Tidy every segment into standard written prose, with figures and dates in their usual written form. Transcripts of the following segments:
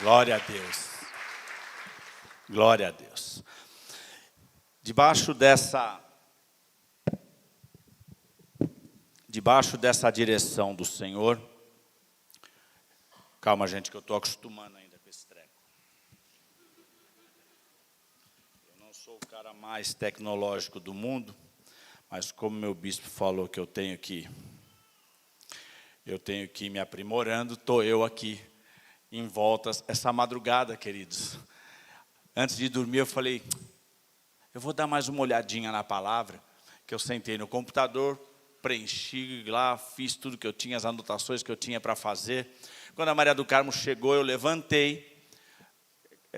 Glória a Deus. Glória a Deus. Debaixo dessa direção do Senhor. Calma, gente, que eu estou acostumando ainda com esse treco. Eu não sou o cara mais tecnológico do mundo, mas como meu bispo falou que eu tenho que ir me aprimorando, estou eu aqui em volta essa madrugada, queridos. Antes de dormir eu falei, eu vou dar mais uma olhadinha na palavra, que eu sentei no computador, preenchi lá, fiz tudo que eu tinha, as anotações que eu tinha para fazer. Quando a Maria do Carmo chegou, eu levantei.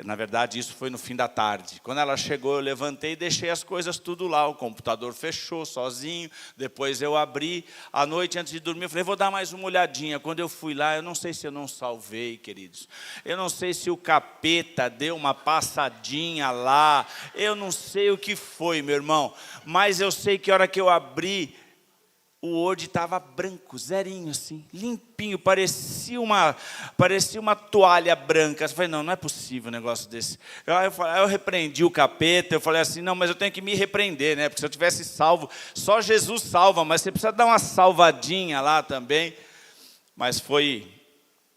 Na verdade, isso foi no fim da tarde. Quando ela chegou, eu levantei e deixei as coisas tudo lá. O computador fechou sozinho. Depois eu abri. À noite, antes de dormir, eu falei, vou dar mais uma olhadinha. Quando eu fui lá, eu não sei se eu não salvei, queridos. Eu não sei se o capeta deu uma passadinha lá. Eu não sei o que foi, meu irmão. Mas eu sei que a hora que eu abri, o Word estava branco, zerinho assim, limpinho, parecia uma toalha branca. Eu falei, não é possível um negócio desse. Eu repreendi o capeta, eu falei assim, não, mas eu tenho que me repreender, né? Porque se eu tivesse salvo, só Jesus salva, mas você precisa dar uma salvadinha lá também. Mas foi,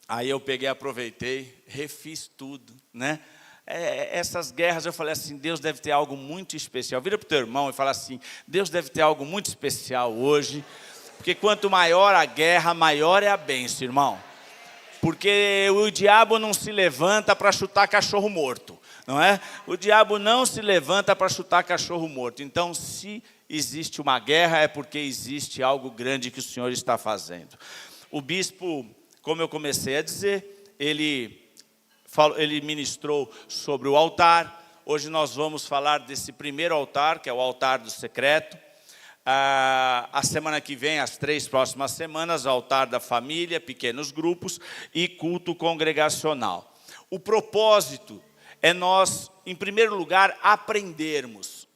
aí eu peguei, aproveitei, refiz tudo, né? Essas guerras, eu falei assim, Deus deve ter algo muito especial. Vira para o teu irmão e fala assim, Deus deve ter algo muito especial hoje, porque quanto maior a guerra, maior é a bênção, irmão. Porque o diabo não se levanta para chutar cachorro morto, não é? O diabo não se levanta para chutar cachorro morto. Então, se existe uma guerra, é porque existe algo grande que o Senhor está fazendo. O bispo, como eu comecei a dizer, ele ministrou sobre o altar. Hoje nós vamos falar desse primeiro altar, que é o altar do secreto. A semana que vem, as 3 próximas semanas, o altar da família, pequenos grupos e culto congregacional. O propósito é nós, em primeiro lugar, aprendermos.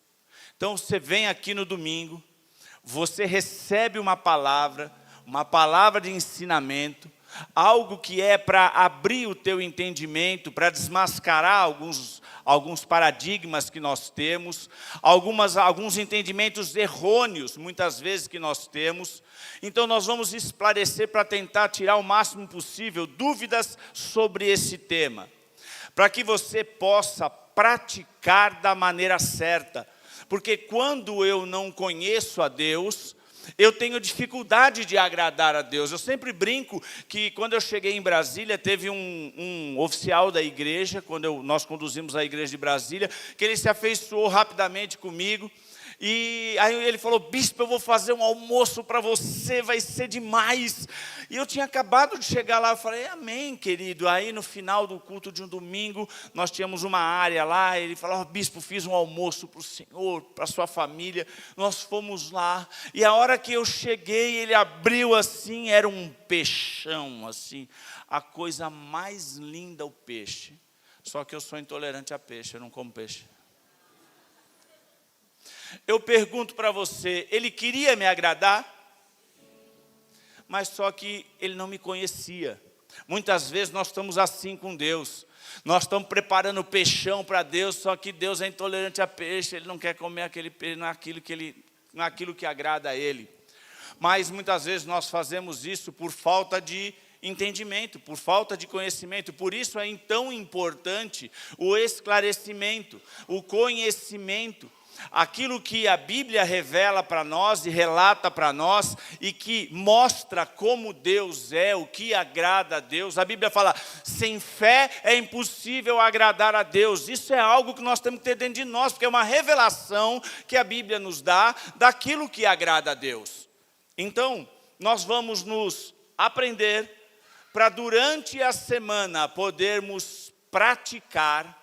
Então, você vem aqui no domingo, você recebe uma palavra de ensinamento, algo que é para abrir o teu entendimento, para desmascarar alguns paradigmas que nós temos, alguns entendimentos errôneos, muitas vezes, que nós temos. Então, nós vamos esclarecer para tentar tirar o máximo possível dúvidas sobre esse tema, para que você possa praticar da maneira certa. Porque quando eu não conheço a Deus, eu tenho dificuldade de agradar a Deus. Eu sempre brinco que quando eu cheguei em Brasília, teve um oficial da igreja, quando nós conduzimos a igreja de Brasília, que ele se afeiçoou rapidamente comigo. E aí ele falou, bispo, eu vou fazer um almoço para você, vai ser demais. E eu tinha acabado de chegar lá, eu falei, amém, querido. Aí no final do culto de um domingo, nós tínhamos uma área lá, ele falou, bispo, fiz um almoço para o senhor, para a sua família. Nós fomos lá, e a hora que eu cheguei, ele abriu assim, era um peixão, assim, a coisa mais linda, o peixe. Só que eu sou intolerante a peixe, eu não como peixe. Eu pergunto para você, ele queria me agradar? Mas só que ele não me conhecia. Muitas vezes nós estamos assim com Deus. Nós estamos preparando peixão para Deus, só que Deus é intolerante a peixe, Ele não quer comer aquele peixe, naquilo que agrada a Ele. Mas muitas vezes nós fazemos isso por falta de entendimento, por falta de conhecimento. Por isso é tão importante o esclarecimento, o conhecimento. Aquilo que a Bíblia revela para nós e relata para nós e que mostra como Deus é, o que agrada a Deus. A Bíblia fala, sem fé é impossível agradar a Deus. Isso é algo que nós temos que ter dentro de nós, porque é uma revelação que a Bíblia nos dá daquilo que agrada a Deus. Então, nós vamos nos aprender para durante a semana podermos praticar.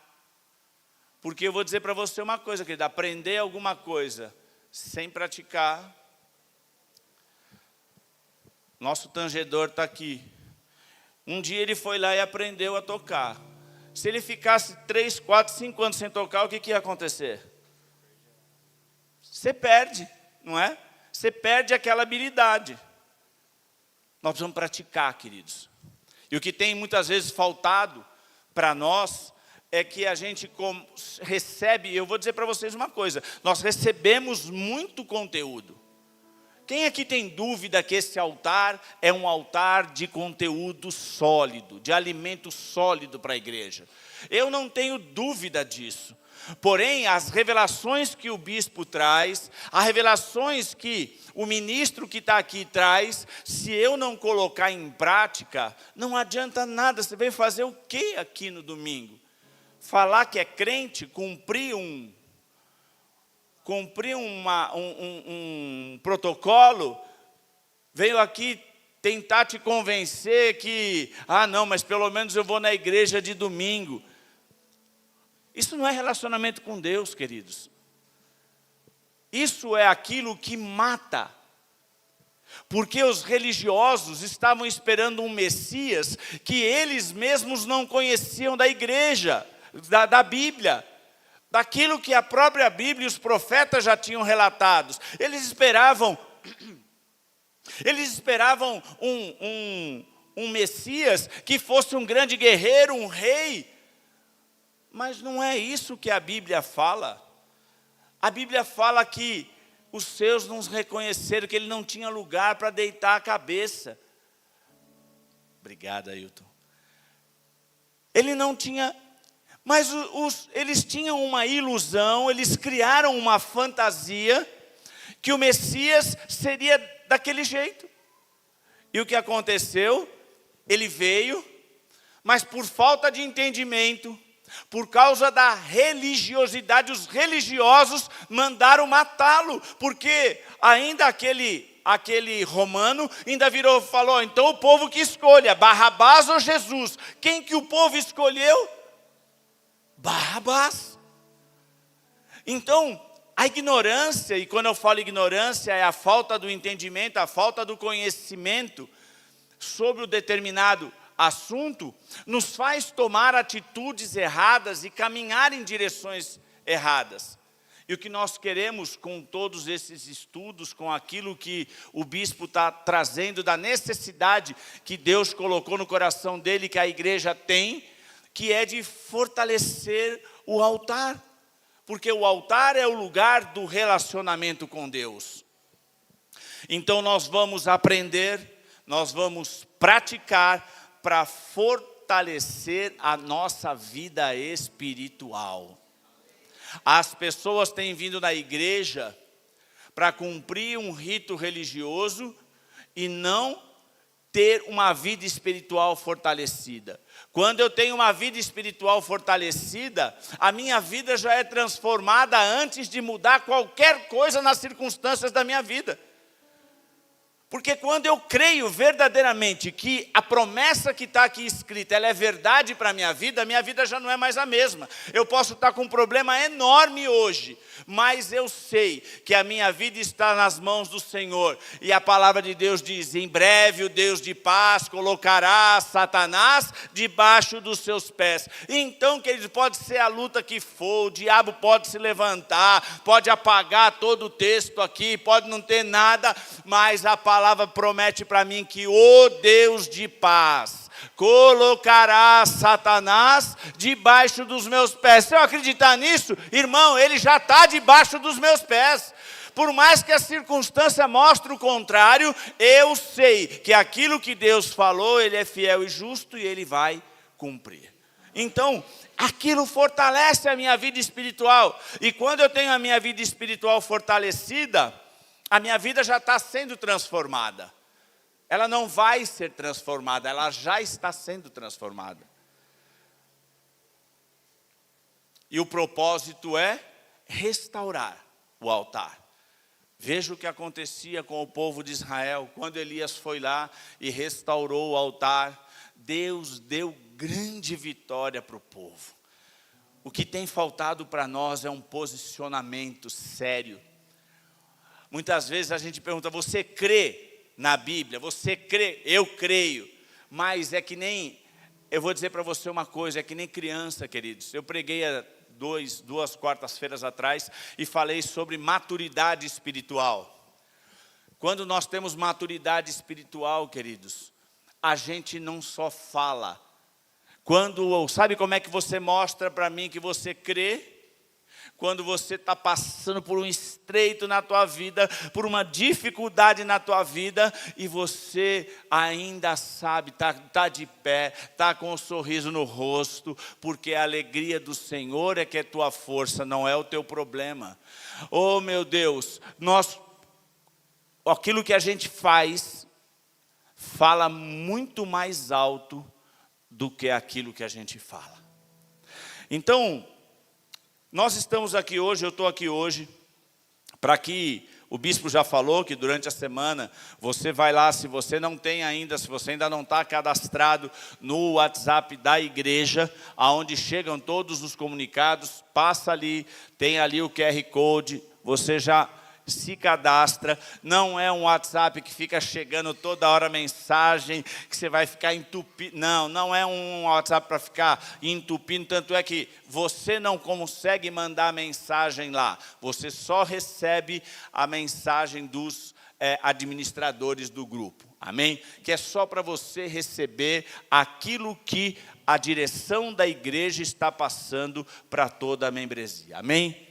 Porque eu vou dizer para você uma coisa, querido, aprender alguma coisa sem praticar. Nosso tangedor está aqui. Um dia ele foi lá e aprendeu a tocar. Se ele ficasse 3, 4, 5 anos sem tocar, o que ia acontecer? Você perde, não é? Você perde aquela habilidade. Nós precisamos praticar, queridos. E o que tem muitas vezes faltado para nós é que a gente recebe, eu vou dizer para vocês uma coisa, nós recebemos muito conteúdo. Quem aqui tem dúvida que esse altar é um altar de conteúdo sólido, de alimento sólido para a igreja? Eu não tenho dúvida disso. Porém, as revelações que o bispo traz, as revelações que o ministro que está aqui traz, se eu não colocar em prática, não adianta nada. Você veio fazer o quê aqui no domingo? Falar que é crente, cumprir um protocolo, veio aqui tentar te convencer que, não, mas pelo menos eu vou na igreja de domingo. Isso não é relacionamento com Deus, queridos. Isso é aquilo que mata. Porque os religiosos estavam esperando um Messias que eles mesmos não conheciam da igreja, da Bíblia. Daquilo que a própria Bíblia e os profetas já tinham relatados. Eles esperavam um Messias que fosse um grande guerreiro, um rei. Mas não é isso que a Bíblia fala. A Bíblia fala que os seus não reconheceram, que ele não tinha lugar para deitar a cabeça. Obrigado, Ailton. Ele não tinha, mas eles tinham uma ilusão, eles criaram uma fantasia que o Messias seria daquele jeito. E o que aconteceu? Ele veio, mas por falta de entendimento, por causa da religiosidade, os religiosos mandaram matá-lo, porque ainda aquele romano ainda virou e falou, então o povo que escolha, Barrabás ou Jesus. Quem que o povo escolheu? Barrabás. Então, a ignorância, e quando eu falo ignorância, é a falta do entendimento, a falta do conhecimento sobre o determinado assunto, nos faz tomar atitudes erradas e caminhar em direções erradas. E o que nós queremos com todos esses estudos, com aquilo que o bispo está trazendo, da necessidade que Deus colocou no coração dele, que a igreja tem, que é de fortalecer o altar. Porque o altar é o lugar do relacionamento com Deus. Então nós vamos aprender, nós vamos praticar, para fortalecer a nossa vida espiritual. As pessoas têm vindo na igreja para cumprir um rito religioso e não ter uma vida espiritual fortalecida. Quando eu tenho uma vida espiritual fortalecida, a minha vida já é transformada antes de mudar qualquer coisa nas circunstâncias da minha vida. Porque quando eu creio verdadeiramente que a promessa que está aqui escrita, ela é verdade para a minha vida já não é mais a mesma. Eu posso estar com um problema enorme hoje, mas eu sei que a minha vida está nas mãos do Senhor. E a palavra de Deus diz, em breve o Deus de paz colocará Satanás debaixo dos seus pés. Então, queridos, pode ser a luta que for, o diabo pode se levantar, pode apagar todo o texto aqui, pode não ter nada, mas a palavra promete para mim que o Deus de paz colocará Satanás debaixo dos meus pés. Se eu acreditar nisso, irmão, ele já está debaixo dos meus pés. Por mais que a circunstância mostre o contrário, eu sei que aquilo que Deus falou, ele é fiel e justo e ele vai cumprir. Então, aquilo fortalece a minha vida espiritual. E quando eu tenho a minha vida espiritual fortalecida, a minha vida já está sendo transformada. Ela não vai ser transformada, ela já está sendo transformada. E o propósito é restaurar o altar. Veja o que acontecia com o povo de Israel. Quando Elias foi lá e restaurou o altar, Deus deu grande vitória para o povo. O que tem faltado para nós é um posicionamento sério. Muitas vezes a gente pergunta, você crê na Bíblia? Você crê? Eu creio. Mas é que nem, eu vou dizer para você uma coisa, é que nem criança, queridos. Eu preguei há duas quartas-feiras atrás e falei sobre maturidade espiritual. Quando nós temos maturidade espiritual, queridos, a gente não só fala. Sabe como é que você mostra para mim que você crê? Quando você está passando por um estreito na tua vida, por uma dificuldade na tua vida, e você ainda sabe, tá de pé, está com um sorriso no rosto, porque a alegria do Senhor é que é tua força, não é o teu problema. Oh meu Deus, aquilo que a gente fala muito mais alto do que aquilo que a gente fala. Então, nós estamos aqui hoje, eu estou aqui hoje, para que o bispo já falou que durante a semana você vai lá, se você ainda não está cadastrado no WhatsApp da igreja, aonde chegam todos os comunicados, passa ali, tem ali o QR Code, você já se cadastra. Não é um WhatsApp que fica chegando toda hora mensagem, que você vai ficar entupindo. Não é um WhatsApp para ficar entupindo, tanto é que você não consegue mandar mensagem lá. Você só recebe a mensagem dos administradores do grupo. Amém? Que é só para você receber aquilo que a direção da igreja está passando para toda a membresia. Amém?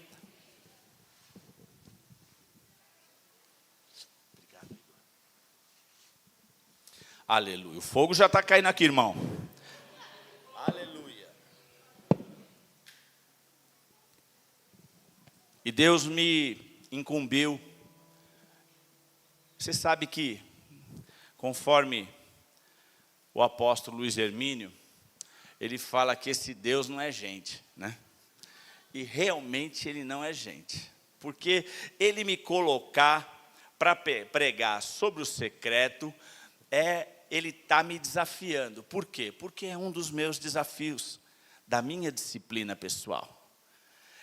Aleluia. O fogo já está caindo aqui, irmão. Aleluia. E Deus me incumbiu. Você sabe que, conforme o apóstolo Luiz Hermínio, ele fala que esse Deus não é gente, né? E realmente ele não é gente. Porque ele me colocar para pregar sobre o secreto, ele está me desafiando. Por quê? Porque é um dos meus desafios, da minha disciplina pessoal.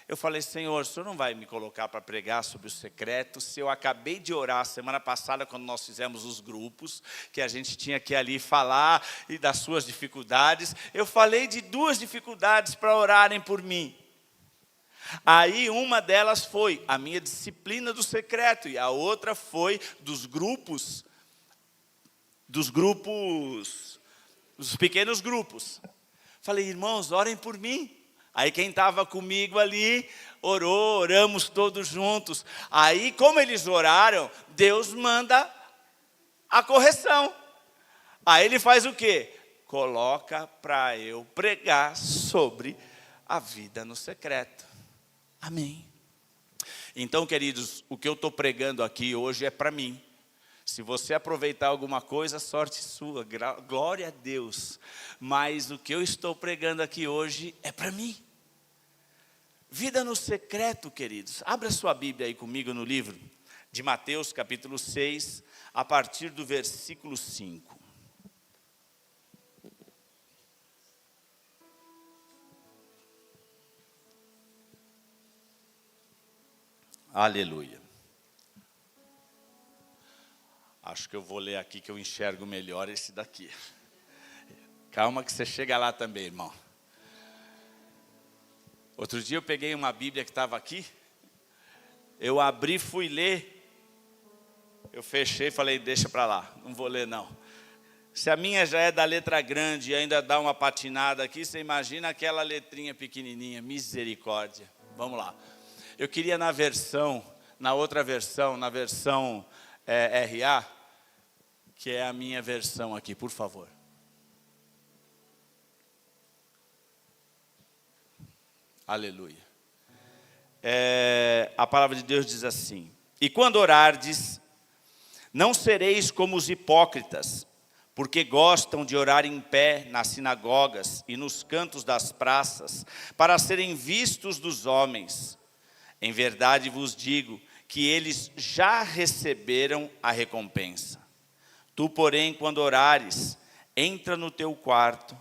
Eu falei, Senhor, o Senhor não vai me colocar para pregar sobre o secreto, se eu acabei de orar semana passada, quando nós fizemos os grupos, que a gente tinha que ali falar e das suas dificuldades. Eu falei de 2 dificuldades para orarem por mim. Aí uma delas foi a minha disciplina do secreto, e a outra foi dos pequenos grupos. Falei, irmãos, orem por mim. Aí quem estava comigo ali, oramos todos juntos. Aí, como eles oraram, Deus manda a correção. Aí ele faz o quê? Coloca para eu pregar sobre a vida no secreto. Amém. Então, queridos, o que eu estou pregando aqui hoje é para mim. Se você aproveitar alguma coisa, sorte sua, glória a Deus. Mas o que eu estou pregando aqui hoje é para mim. Vida no secreto, queridos. Abra sua Bíblia aí comigo no livro de Mateus, capítulo 6, a partir do versículo 5. Aleluia. Acho que eu vou ler aqui que eu enxergo melhor esse daqui. Calma que você chega lá também, irmão. Outro dia eu peguei uma Bíblia que estava aqui. Eu abri, fui ler. Eu fechei e falei, deixa para lá, não vou ler não. Se a minha já é da letra grande e ainda dá uma patinada aqui, você imagina aquela letrinha pequenininha, misericórdia. Vamos lá. Eu queria na outra versão, na versão RA, que é a minha versão aqui, por favor. Aleluia. A palavra de Deus diz assim: e quando orardes, não sereis como os hipócritas, porque gostam de orar em pé nas sinagogas e nos cantos das praças, para serem vistos dos homens. Em verdade vos digo que eles já receberam a recompensa. Tu, porém, quando orares, entra no teu quarto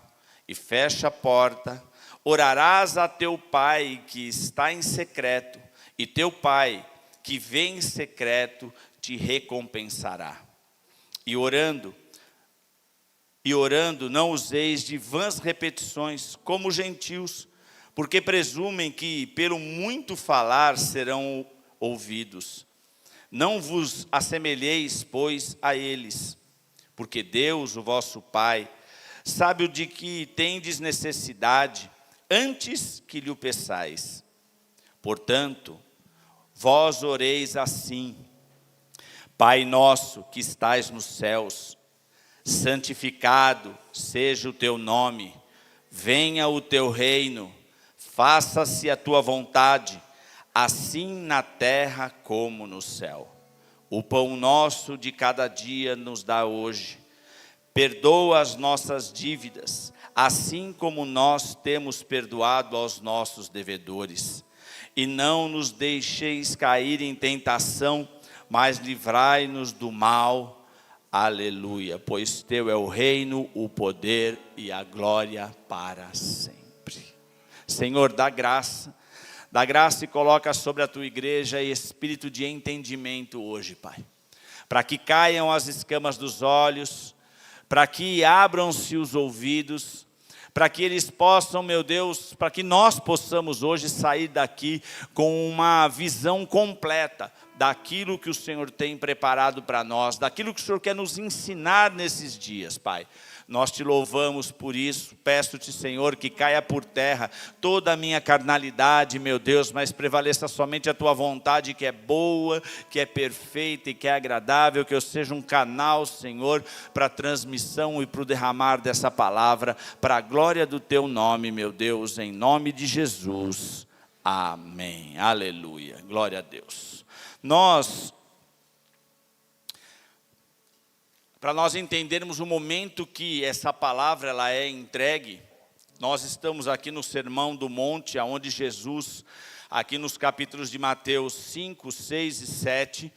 e fecha a porta, orarás a teu pai que está em secreto, e teu pai que vê em secreto te recompensará. E orando, não useis de vãs repetições, como os gentios, porque presumem que pelo muito falar serão ouvidos. Não vos assemelheis, pois, a eles, porque Deus, o vosso Pai, sabe o de que tendes necessidade, antes que lhe o peçais. Portanto, vós oreis assim: Pai nosso que estais nos céus, santificado seja o teu nome, venha o teu reino, faça-se a tua vontade, assim na terra como no céu. O pão nosso de cada dia nos dá hoje. Perdoa as nossas dívidas, assim como nós temos perdoado aos nossos devedores. E não nos deixeis cair em tentação, mas livrai-nos do mal. Aleluia. Pois teu é o reino, o poder e a glória para sempre. Senhor, dá graça e coloca sobre a tua igreja espírito de entendimento hoje, Pai. Para que caiam as escamas dos olhos, para que abram-se os ouvidos, para que eles possam, meu Deus, para que nós possamos hoje sair daqui com uma visão completa daquilo que o Senhor tem preparado para nós, daquilo que o Senhor quer nos ensinar nesses dias, Pai. Nós te louvamos por isso, peço-te, Senhor, que caia por terra toda a minha carnalidade, meu Deus, mas prevaleça somente a tua vontade, que é boa, que é perfeita e que é agradável, que eu seja um canal, Senhor, para a transmissão e para o derramar dessa palavra, para a glória do teu nome, meu Deus, em nome de Jesus. Amém. Aleluia. Glória a Deus. Para nós entendermos o momento que essa palavra ela é entregue, nós estamos aqui no Sermão do Monte, onde Jesus, aqui nos capítulos de Mateus 5, 6 e 7,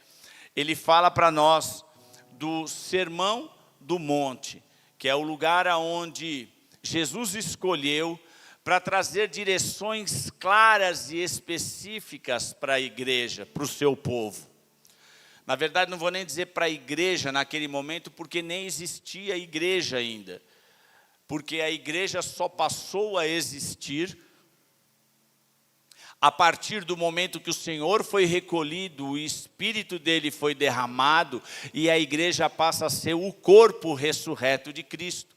ele fala para nós do Sermão do Monte, que é o lugar onde Jesus escolheu para trazer direções claras e específicas para a igreja, para o seu povo. Na verdade, não vou nem dizer para a igreja naquele momento, porque nem existia igreja ainda. Porque a igreja só passou a existir a partir do momento que o Senhor foi recolhido, o Espírito dele foi derramado, e a igreja passa a ser o corpo ressurreto de Cristo.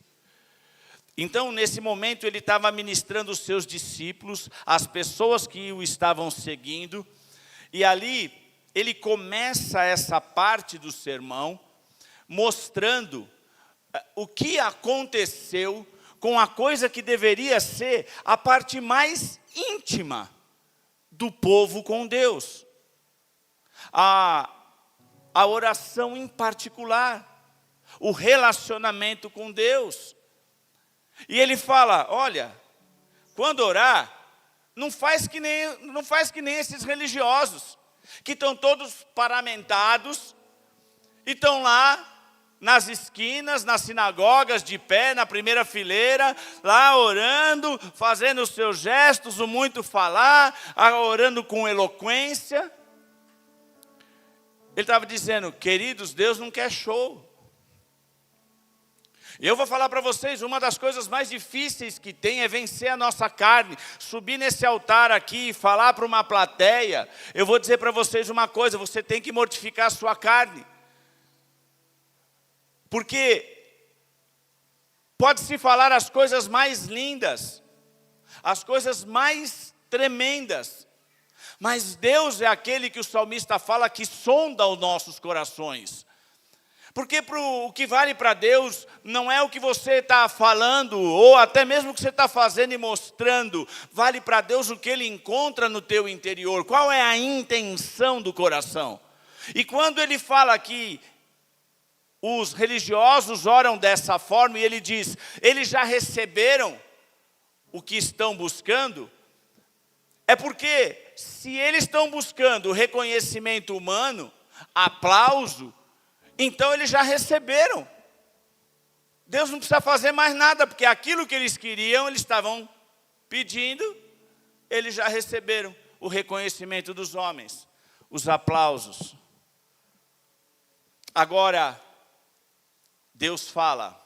Então, nesse momento, ele estava ministrando os seus discípulos, as pessoas que o estavam seguindo, e ali ele começa essa parte do sermão mostrando o que aconteceu com a coisa que deveria ser a parte mais íntima do povo com Deus. A oração em particular, o relacionamento com Deus. E ele fala, olha, quando orar, não faz que nem esses religiosos, que estão todos paramentados, e estão lá nas esquinas, nas sinagogas, de pé, na primeira fileira, lá orando, fazendo os seus gestos, o muito falar, orando com eloquência. Ele estava dizendo, queridos, Deus não quer show. E eu vou falar para vocês, uma das coisas mais difíceis que tem é vencer a nossa carne. Subir nesse altar aqui e falar para uma plateia. Eu vou dizer para vocês uma coisa, você tem que mortificar a sua carne. Porque pode-se falar as coisas mais lindas, as coisas mais tremendas. Mas Deus é aquele que o salmista fala que sonda os nossos corações. Porque o que vale para Deus não é o que você está falando, ou até mesmo o que você está fazendo e mostrando. Vale para Deus o que Ele encontra no teu interior. Qual é a intenção do coração? E quando Ele fala que os religiosos oram dessa forma, e Ele diz, eles já receberam o que estão buscando, é porque se eles estão buscando reconhecimento humano, aplauso, então eles já receberam. Deus não precisa fazer mais nada, porque aquilo que eles queriam, eles estavam pedindo, eles já receberam o reconhecimento dos homens, os aplausos. Agora, Deus fala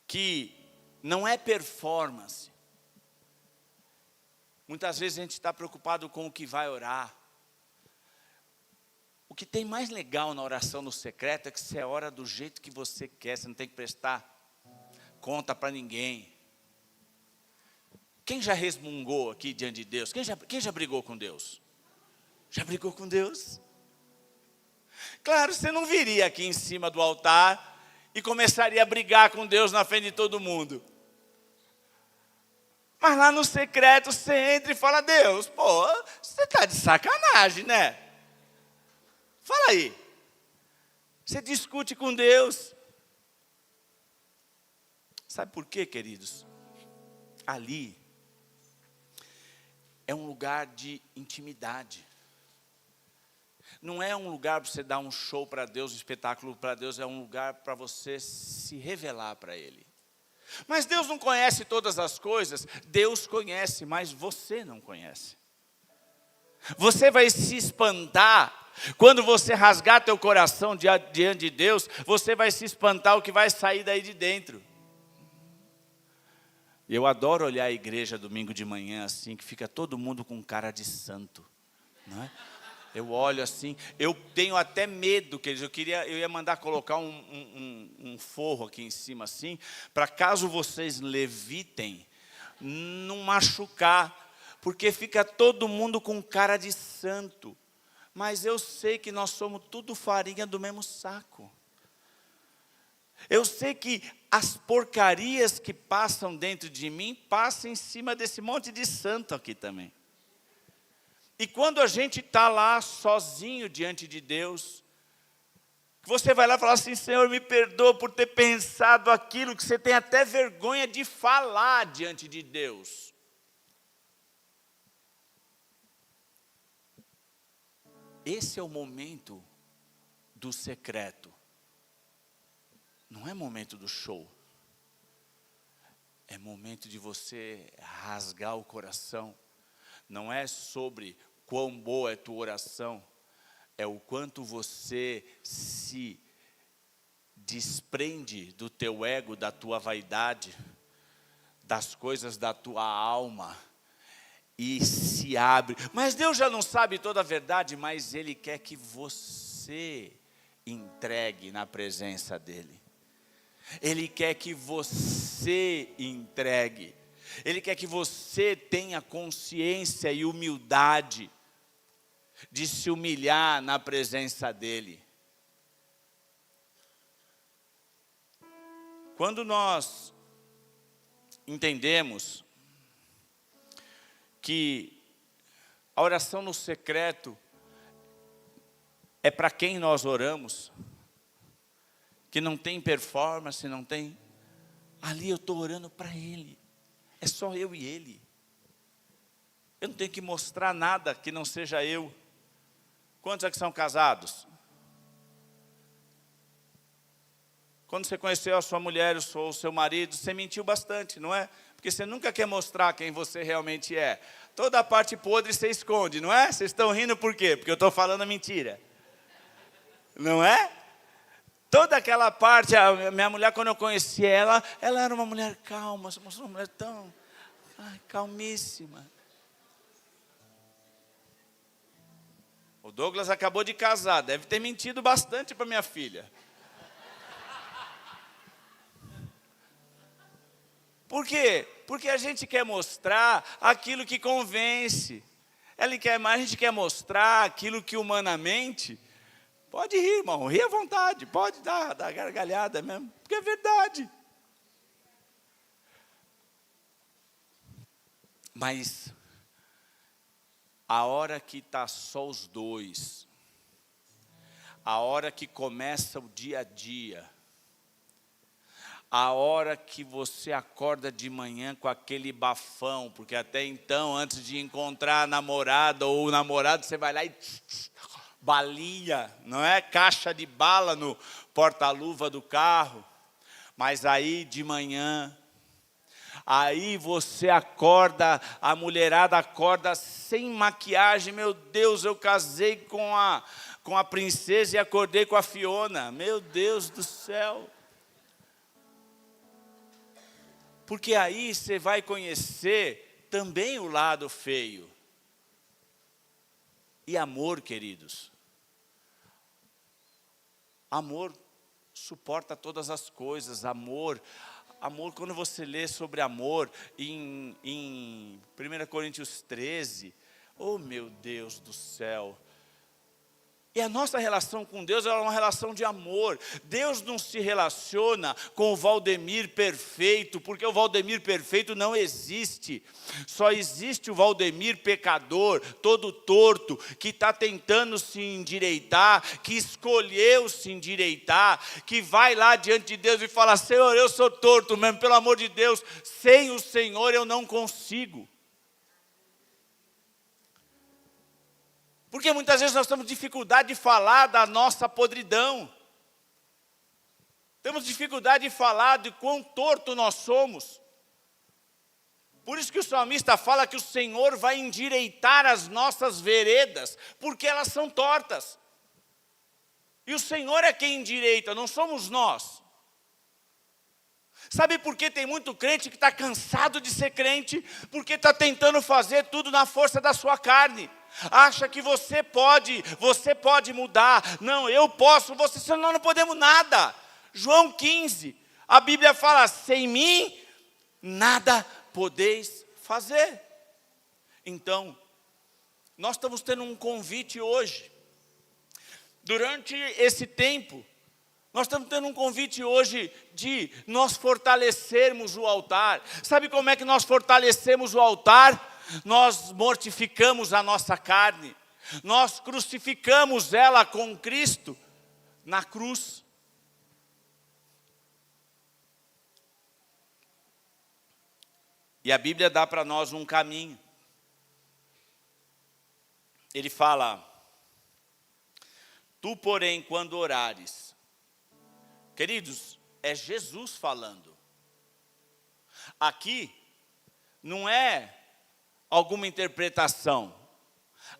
que não é performance. Muitas vezes a gente está preocupado com o que vai orar. O O que tem mais legal na oração no secreto é que você ora do jeito que você quer, você não tem que prestar conta para ninguém. Quem já resmungou aqui diante de Deus? Quem já brigou com Deus? Já brigou com Deus? Claro, você não viria aqui em cima do altar e começaria a brigar com Deus na frente de todo mundo. Mas lá no secreto você entra e fala: Deus, pô, você está de sacanagem, né? Fala aí. Você discute com Deus. Sabe por quê, queridos? Ali é um lugar de intimidade. Não é um lugar para você dar um show para Deus, um espetáculo para Deus, é um lugar para você se revelar para Ele. Mas Deus não conhece todas as coisas, Deus conhece, mas você não conhece. Você vai se espantar, quando você rasgar teu coração diante de Deus, você vai se espantar o que vai sair daí de dentro. Eu adoro olhar a igreja domingo de manhã assim, que fica todo mundo com cara de santo, não é? Eu olho assim, eu tenho até medo, queridos, eu ia mandar colocar um forro aqui em cima assim, para caso vocês levitem, não machucar, porque fica todo mundo com cara de santo. Mas eu sei que nós somos tudo farinha do mesmo saco. Eu sei que as porcarias que passam dentro de mim, passam em cima desse monte de santo aqui também. E quando a gente está lá sozinho diante de Deus, você vai lá e fala assim: Senhor, me perdoa por ter pensado aquilo que você tem até vergonha de falar diante de Deus. Esse é o momento do secreto. Não é momento do show. É momento de você rasgar o coração. Não é sobre quão boa é tua oração, é o quanto você se desprende do teu ego, da tua vaidade, das coisas da tua alma e se abre. Mas Deus já não sabe toda a verdade, mas Ele quer que você entregue na presença dEle. Ele quer que você entregue. Ele quer que você tenha consciência e humildade de se humilhar na presença dEle. Quando nós entendemos que a oração no secreto é para quem nós oramos, que não tem performance, não tem, ali eu estou orando para Ele. É só eu e Ele. Eu não tenho que mostrar nada que não seja eu. Quantos aqui são casados? Quando você conheceu a sua mulher ou o seu marido, você mentiu bastante, não é? Porque você nunca quer mostrar quem você realmente é. Toda a parte podre você esconde, não é? Vocês estão rindo por quê? Porque eu estou falando a mentira. Não é? Toda aquela parte, a minha mulher, quando eu conheci ela era uma mulher calma, uma mulher tão calmíssima. O Douglas acabou de casar, deve ter mentido bastante para minha filha. Por quê? Porque a gente quer mostrar aquilo que convence. A gente quer mostrar aquilo que humanamente... Pode rir, irmão, ri à vontade, pode dar gargalhada mesmo, porque é verdade. Mas a hora que está só os dois, a hora que começa o dia a dia, a hora que você acorda de manhã com aquele bafão, porque até então, antes de encontrar a namorada ou o namorado, você vai lá e... balinha, não é? Caixa de bala no porta-luva do carro. Mas aí de manhã, aí você acorda, a mulherada acorda sem maquiagem. Meu Deus, eu casei com a princesa e acordei com a Fiona. Meu Deus do céu. Porque aí você vai conhecer também o lado feio. E amor, queridos. Amor suporta todas as coisas. Amor, quando você lê sobre amor em 1 Coríntios 13, oh meu Deus do céu. E a nossa relação com Deus é uma relação de amor. Deus não se relaciona com o Valdemir perfeito, porque o Valdemir perfeito não existe. Só existe o Valdemir pecador, todo torto, que está tentando se endireitar, que escolheu se endireitar, que vai lá diante de Deus e fala: Senhor, eu sou torto mesmo, pelo amor de Deus, sem o Senhor eu não consigo. Porque muitas vezes nós temos dificuldade de falar da nossa podridão. Temos dificuldade de falar de quão torto nós somos. Por isso que o salmista fala que o Senhor vai endireitar as nossas veredas, porque elas são tortas. E o Senhor é quem endireita, não somos nós. Sabe por que tem muito crente que está cansado de ser crente? Porque está tentando fazer tudo na força da sua carne. Acha que você pode mudar. Não, eu posso, você, senão nós não podemos nada. João 15, a Bíblia fala: sem mim, nada podeis fazer. Então, nós estamos tendo um convite hoje. Durante esse tempo, nós estamos tendo um convite hoje de nós fortalecermos o altar. Sabe como é que nós fortalecemos o altar? Nós mortificamos a nossa carne. Nós crucificamos ela com Cristo na cruz. E a Bíblia dá para nós um caminho. Ele fala: tu, porém, quando orares. Queridos, é Jesus falando. Aqui não é alguma interpretação.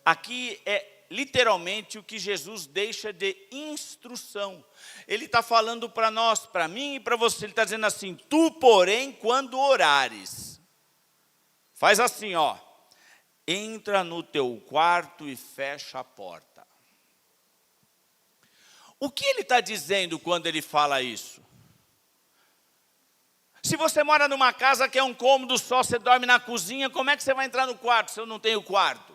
Aqui é literalmente o que Jesus deixa de instrução. Ele está falando para nós, para mim e para você. Ele está dizendo assim: tu, porém, quando orares, faz assim, ó. Entra no teu quarto e fecha a porta. O que ele está dizendo quando ele fala isso? Se você mora numa casa que é um cômodo só, você dorme na cozinha, como é que você vai entrar no quarto se eu não tenho quarto?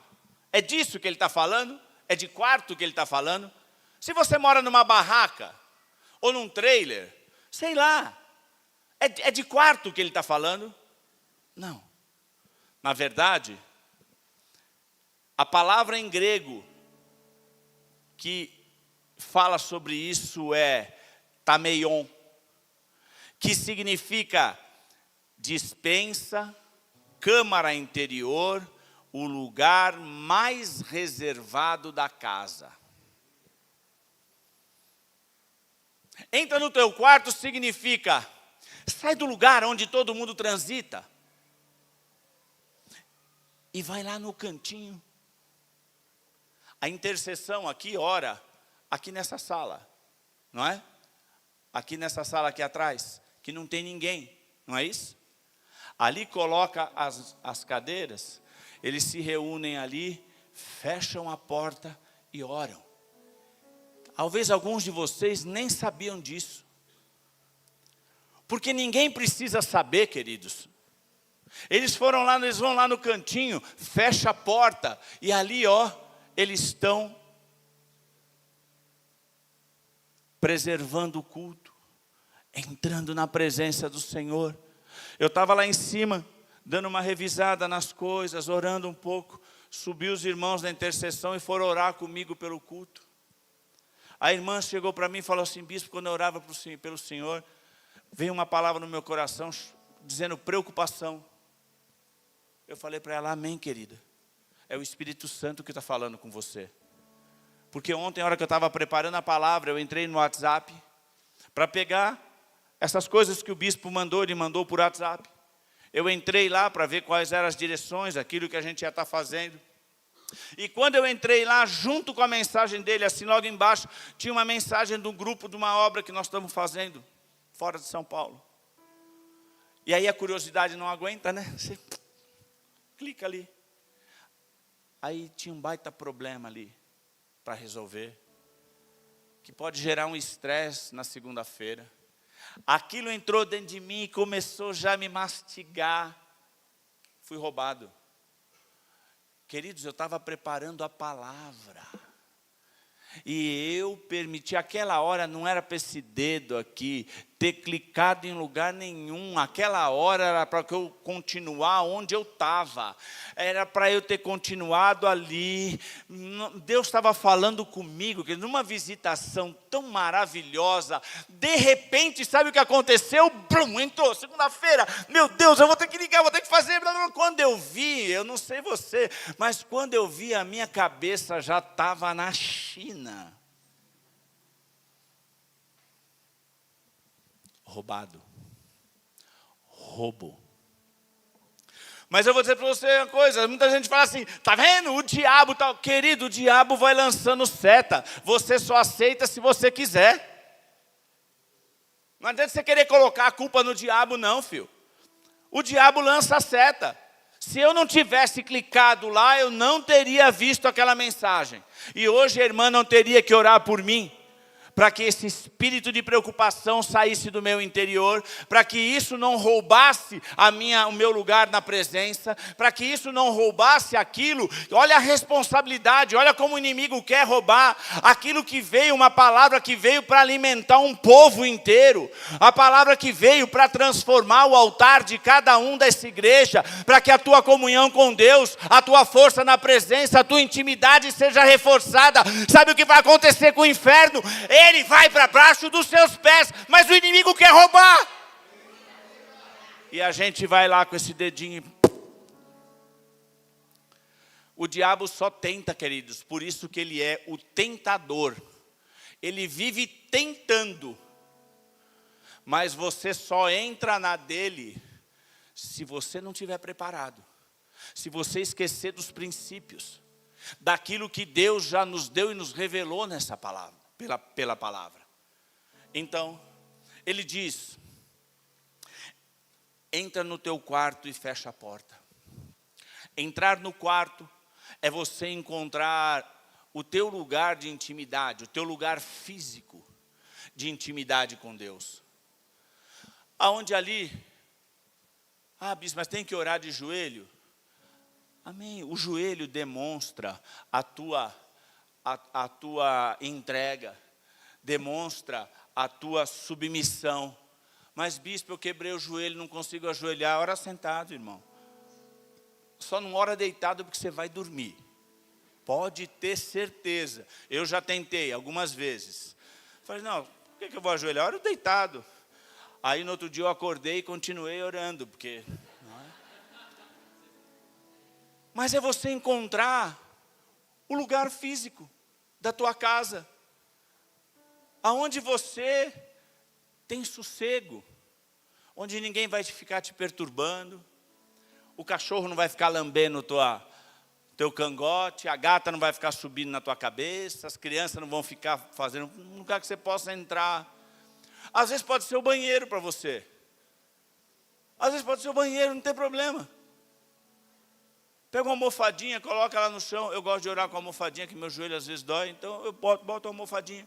É disso que ele está falando? É de quarto que ele está falando? Se você mora numa barraca, ou num trailer, sei lá, é de quarto que ele está falando? Não. Na verdade, a palavra em grego que fala sobre isso é tameion, que significa dispensa, câmara interior, o lugar mais reservado da casa. Entra no teu quarto significa, sai do lugar onde todo mundo transita e vai lá no cantinho. A intercessão aqui ora, aqui nessa sala, não é? Aqui nessa sala aqui atrás, que não tem ninguém, não é isso? Ali coloca as cadeiras, eles se reúnem ali, fecham a porta e oram. Talvez alguns de vocês nem sabiam disso. Porque ninguém precisa saber, queridos. Eles vão lá no cantinho, fecha a porta e ali, ó, eles estão preservando o culto, entrando na presença do Senhor. Eu estava lá em cima, dando uma revisada nas coisas, orando um pouco. Subi os irmãos da intercessão e foram orar comigo pelo culto. A irmã chegou para mim e falou assim: bispo, quando eu orava pelo Senhor, veio uma palavra no meu coração dizendo preocupação. Eu falei para ela: amém, querida. É o Espírito Santo que está falando com você. Porque ontem, na hora que eu estava preparando a palavra, eu entrei no WhatsApp para pegar essas coisas que o bispo mandou, ele mandou por WhatsApp. Eu entrei lá para ver quais eram as direções, aquilo que a gente ia estar fazendo. E quando eu entrei lá, junto com a mensagem dele, assim logo embaixo, tinha uma mensagem do grupo de uma obra que nós estamos fazendo, fora de São Paulo. E aí a curiosidade não aguenta, né? Você clica ali. Aí tinha um baita problema ali para resolver. que pode gerar um estresse na segunda-feira. Aquilo entrou dentro de mim e começou já a me mastigar. Fui roubado. Queridos, eu estava preparando a palavra. E eu permiti, aquela hora não era para esse dedo aqui ter clicado em lugar nenhum. Aquela hora era para que eu continuar onde eu estava. Era para eu ter continuado ali. Deus estava falando comigo, que numa visitação tão maravilhosa, de repente, sabe o que aconteceu? Brum, entrou, segunda-feira, meu Deus, eu vou ter que ligar, vou ter que fazer. Quando eu vi, eu não sei você, mas quando eu vi, a minha cabeça já estava na China. Roubado. Roubo. Mas eu vou dizer para você uma coisa, muita gente fala assim, tá vendo, o diabo tá... Querido, o diabo vai lançando seta, você só aceita se você quiser. Não adianta você querer colocar a culpa no diabo não, filho. O diabo lança a seta. Se eu não tivesse clicado lá, eu não teria visto aquela mensagem. E hoje a irmã não teria que orar por mim, para que esse espírito de preocupação saísse do meu interior, para que isso não roubasse o meu lugar na presença, para que isso não roubasse aquilo. Olha a responsabilidade, olha como o inimigo quer roubar aquilo que veio, uma palavra que veio para alimentar um povo inteiro, a palavra que veio para transformar o altar de cada um dessa igreja, para que a tua comunhão com Deus, a tua força na presença, a tua intimidade seja reforçada. Sabe o que vai acontecer com o inferno? Ele vai para baixo dos seus pés, mas o inimigo quer roubar. E a gente vai lá com esse dedinho. O diabo só tenta, queridos, por isso que ele é o tentador. Ele vive tentando, mas você só entra na dele se você não estiver preparado, se você esquecer dos princípios, daquilo que Deus já nos deu e nos revelou nessa palavra. Pela palavra. Então, ele diz, entra no teu quarto e fecha a porta. Entrar no quarto é você encontrar o teu lugar de intimidade, o teu lugar físico de intimidade com Deus. Aonde ali, bispo, mas tem que orar de joelho? Amém, o joelho demonstra a tua entrega, demonstra a tua submissão. Mas bispo, eu quebrei o joelho, não consigo ajoelhar. Ora sentado, irmão. Só não ora deitado porque você vai dormir. Pode ter certeza. Eu já tentei algumas vezes. Falei, não, por que eu vou ajoelhar? Ora deitado. Aí no outro dia eu acordei e continuei orando, porque... Não é? Mas é você encontrar o lugar físico da tua casa, aonde você tem sossego, onde ninguém vai ficar te perturbando, o cachorro não vai ficar lambendo teu cangote, a gata não vai ficar subindo na tua cabeça, as crianças não vão ficar fazendo um lugar que você possa entrar. Às vezes pode ser o banheiro para você, às vezes pode ser o banheiro, não tem problema. Pega uma almofadinha, coloca lá no chão. Eu gosto de orar com a almofadinha, que meu joelho às vezes dói. Então eu boto a almofadinha.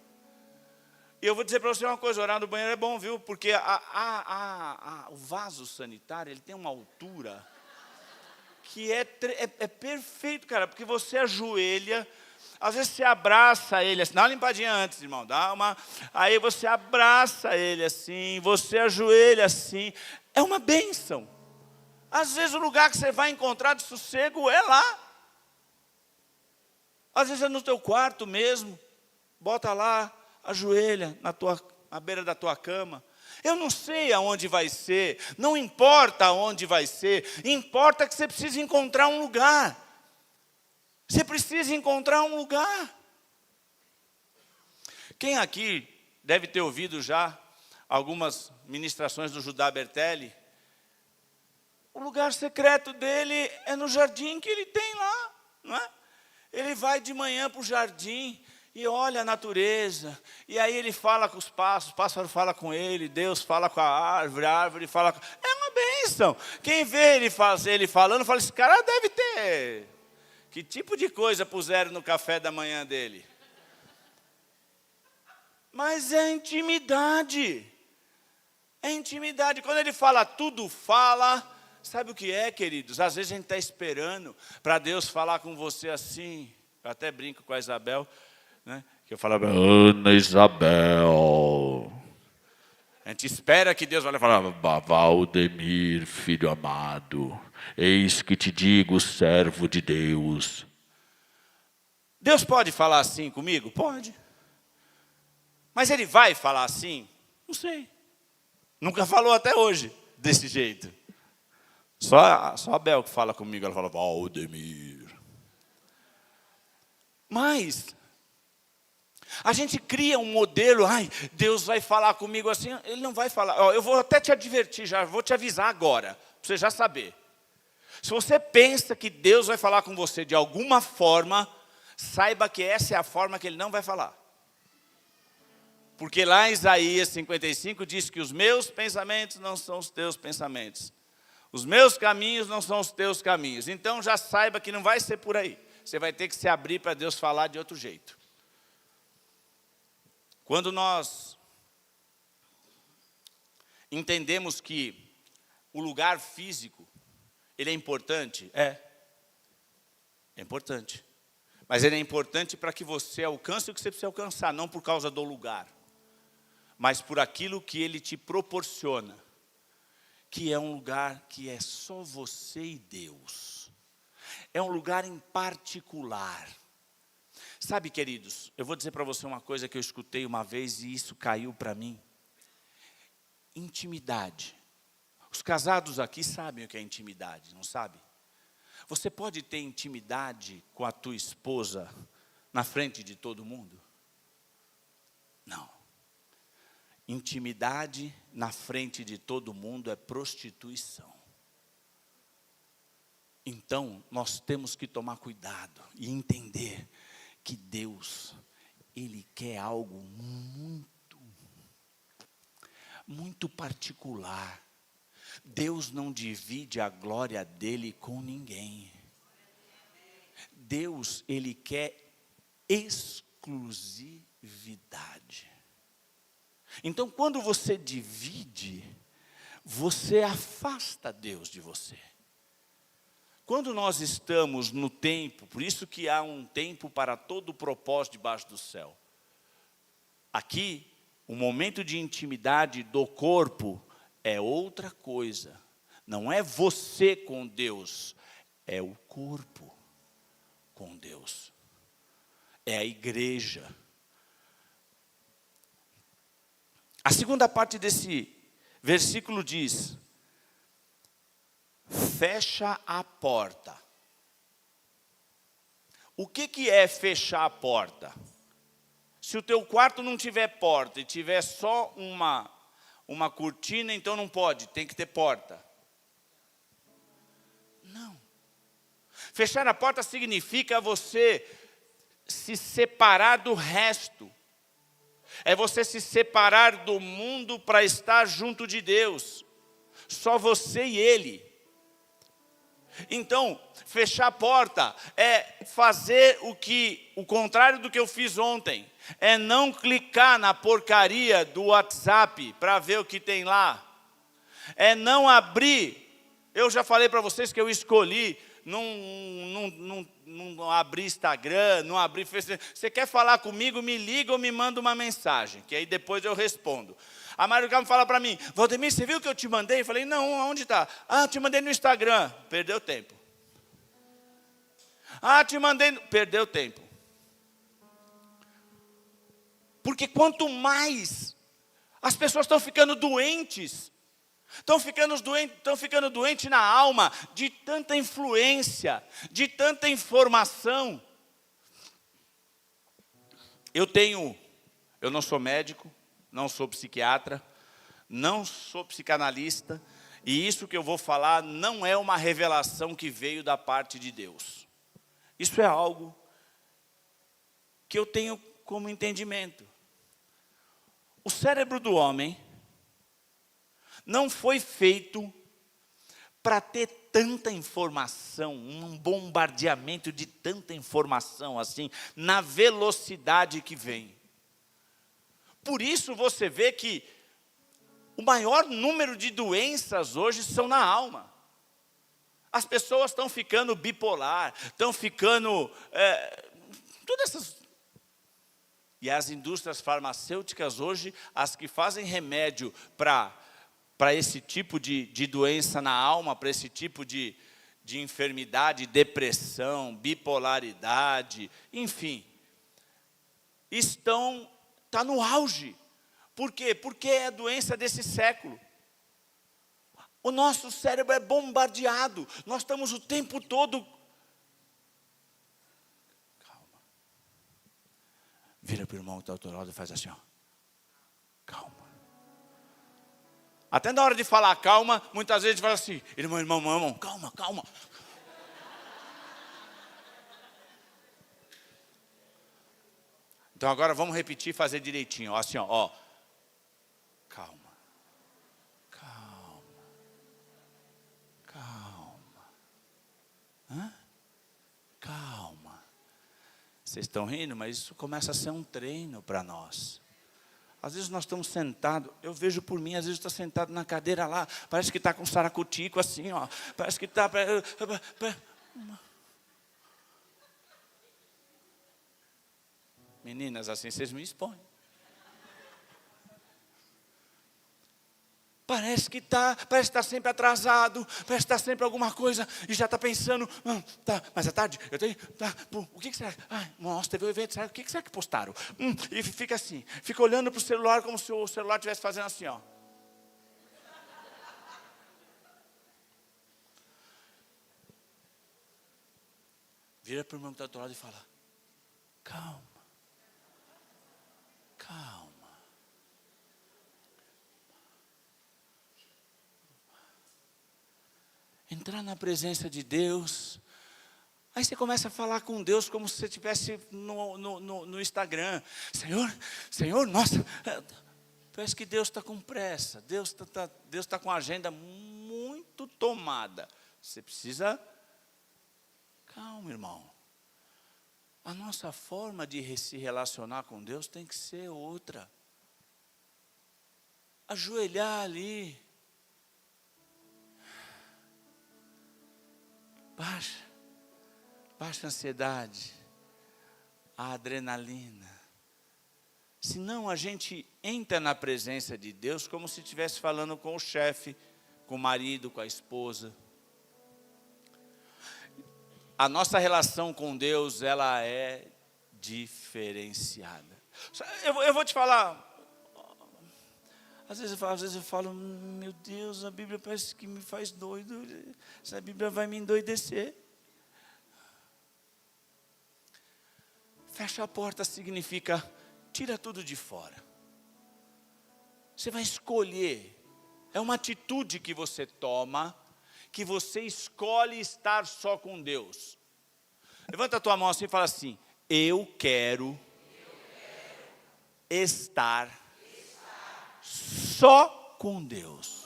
E eu vou dizer para você uma coisa, orar no banheiro é bom, viu? Porque o vaso sanitário, ele tem uma altura que é perfeito, cara. Porque você ajoelha, às vezes você abraça ele assim. Dá uma limpadinha antes, irmão. Aí você abraça ele assim, você ajoelha assim. É uma bênção. Às vezes o lugar que você vai encontrar de sossego é lá. Às vezes é no teu quarto mesmo. Bota lá, ajoelha na beira da tua cama. Eu não sei aonde vai ser, não importa aonde vai ser, importa que você precisa encontrar um lugar. Você precisa encontrar um lugar. Quem aqui deve ter ouvido já algumas ministrações do Judá Bertelli? O lugar secreto dele é no jardim que ele tem lá, não é? Ele vai de manhã para o jardim e olha a natureza. E aí ele fala com os pássaros, o pássaro fala com ele, Deus fala com a árvore fala com... É uma bênção. Quem vê ele falando, fala, esse cara deve ter... Que tipo de coisa puseram no café da manhã dele? Mas é intimidade. É intimidade. Quando ele fala tudo, fala. Sabe o que é, queridos? Às vezes a gente está esperando para Deus falar com você assim. Eu até brinco com a Isabel, né? Que eu falava, Ana Isabel. A gente espera que Deus vai falar, Valdemir, filho amado, eis que te digo, servo de Deus. Deus pode falar assim comigo? Pode. Mas Ele vai falar assim? Não sei. Nunca falou até hoje desse jeito. Só a Bel que fala comigo, ela fala, Valdemir. Mas a gente cria um modelo, Deus vai falar comigo assim, Ele não vai falar. Eu vou até te advertir, já vou te avisar agora, para você já saber. Se você pensa que Deus vai falar com você de alguma forma, saiba que essa é a forma que Ele não vai falar. Porque lá em Isaías 55 diz que os meus pensamentos não são os teus pensamentos. Os meus caminhos não são os teus caminhos. Então já saiba que não vai ser por aí. Você vai ter que se abrir para Deus falar de outro jeito. Quando nós entendemos que o lugar físico, ele é importante? É importante. Mas ele é importante para que você alcance o que você precisa alcançar, não por causa do lugar, mas por aquilo que ele te proporciona, que é um lugar que é só você e Deus. É um lugar em particular. Sabe, queridos, eu vou dizer para você uma coisa que eu escutei uma vez e isso caiu para mim. Intimidade. Os casados aqui sabem o que é intimidade, não sabe? Você pode ter intimidade com a tua esposa na frente de todo mundo? Não. Intimidade na frente de todo mundo é prostituição. Então, nós temos que tomar cuidado e entender que Deus, Ele quer algo muito particular. Deus não divide a glória dEle com ninguém. Deus, Ele quer exclusividade. Então, quando você divide, você afasta Deus de você. Quando nós estamos no tempo, por isso que há um tempo para todo o propósito debaixo do céu. Aqui, o momento de intimidade do corpo é outra coisa. Não é você com Deus, é o corpo com Deus. É a igreja. A segunda parte desse versículo diz: fecha a porta. O que é fechar a porta? Se o teu quarto não tiver porta e tiver só uma cortina, então não pode, tem que ter porta. Não. Fechar a porta significa você se separar do resto. É você se separar do mundo para estar junto de Deus. Só você e Ele. Então, fechar a porta é fazer o contrário do que eu fiz ontem. É não clicar na porcaria do WhatsApp para ver o que tem lá. É não abrir. Eu já falei para vocês que eu escolhi não abrir Instagram, não abrir Facebook. Você quer falar comigo, me liga ou me manda uma mensagem, que aí depois eu respondo. A Mário Carmo fala para mim: Valdemir, você viu que eu te mandei? Eu falei: não, aonde está? Te mandei no Instagram. Perdeu tempo. Te mandei, perdeu tempo. Porque quanto mais as pessoas estão ficando doentes, estão ficando doentes na alma, de tanta influência, de tanta informação. Eu não sou médico, não sou psiquiatra, não sou psicanalista, e isso que eu vou falar não é uma revelação que veio da parte de Deus. Isso é algo que eu tenho como entendimento. O cérebro do homem não foi feito para ter tanta informação, um bombardeamento de tanta informação assim, na velocidade que vem. Por isso você vê que o maior número de doenças hoje são na alma. As pessoas estão ficando bipolar, estão ficando... todas essas... E as indústrias farmacêuticas hoje, as que fazem remédio para esse tipo de doença na alma, para esse tipo de enfermidade, depressão, bipolaridade, enfim, está no auge. Por quê? Porque é a doença desse século. O nosso cérebro é bombardeado, nós estamos o tempo todo... Calma. Vira para o irmão que está ao teu lado e faz assim, ó. Calma. Até na hora de falar calma, muitas vezes fala assim, irmão, calma. Então agora vamos repetir e fazer direitinho, ó, assim, ó. Calma. Calma. Vocês estão rindo, mas isso começa a ser um treino para nós. Às vezes nós estamos sentados, eu vejo por mim, às vezes estou sentado na cadeira lá, parece que está com saracutico assim, ó. Parece que está... Meninas, assim vocês me expõem. Parece que está sempre atrasado, parece que está sempre alguma coisa, e já está pensando, mas é tarde, eu tenho, o que será? Nossa, teve um evento, o que será que postaram? E fica assim, fica olhando para o celular como se o celular estivesse fazendo assim, ó. Vira para o irmão que está do outro lado e fala, calma. Entrar na presença de Deus. Aí você começa a falar com Deus como se você estivesse no Instagram. Senhor, nossa. Parece que Deus está com pressa. Deus está com a agenda muito tomada. Você precisa... Calma, irmão. A nossa forma de se relacionar com Deus tem que ser outra. Ajoelhar ali. Baixa a ansiedade, a adrenalina. Senão a gente entra na presença de Deus como se estivesse falando com o chefe, com o marido, com a esposa. A nossa relação com Deus, ela é diferenciada. Eu vou te falar, às vezes eu falo, meu Deus, a Bíblia parece que me faz doido, essa Bíblia vai me endoidecer. Fecha a porta significa, tira tudo de fora. Você vai escolher, é uma atitude que você toma, que você escolhe estar só com Deus. Levanta a tua mão assim e fala assim, eu quero estar só com Deus.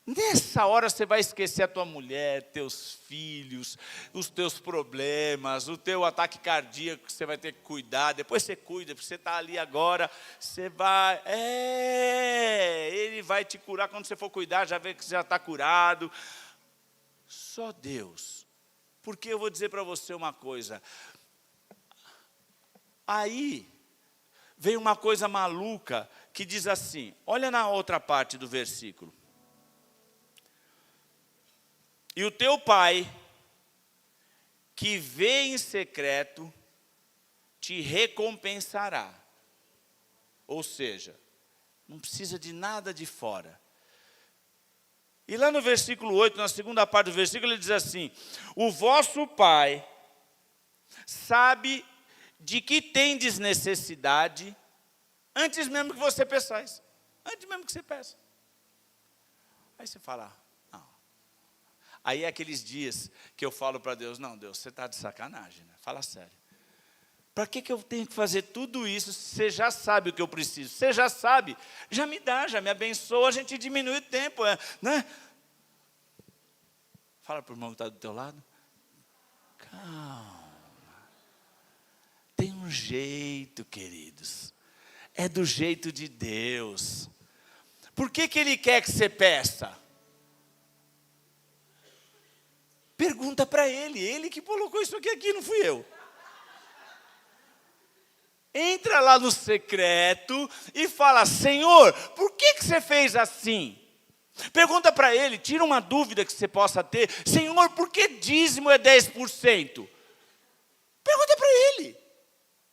Nessa hora você vai esquecer a tua mulher, teus filhos, os teus problemas, o teu ataque cardíaco que você vai ter que cuidar. Depois você cuida, porque você está ali agora, você vai... Ele vai te curar quando você for cuidar, já vê que você já está curado. Só Deus. Porque eu vou dizer para você uma coisa. Aí... vem uma coisa maluca que diz assim, olha na outra parte do versículo. E o teu pai, que vê em secreto, te recompensará. Ou seja, não precisa de nada de fora. E lá no versículo 8, na segunda parte do versículo, ele diz assim, o vosso pai sabe de que tendes necessidade, antes mesmo que você peçais. Antes mesmo que você peça. Aí você fala, não. Aí é aqueles dias que eu falo para Deus, não, Deus, você está de sacanagem, né? Fala sério. Para que eu tenho que fazer tudo isso se você já sabe o que eu preciso? Você já sabe, já me dá, já me abençoa, a gente diminui o tempo, né? Fala para o irmão que está do teu lado. Calma. Tem um jeito, queridos. É do jeito de Deus. Por que Ele quer que você peça? Pergunta para Ele que colocou isso aqui, não fui eu. Entra lá no secreto e fala, Senhor, por que você fez assim? Pergunta para Ele, tira uma dúvida que você possa ter. Senhor, por que dízimo é 10%? Pergunta para Ele.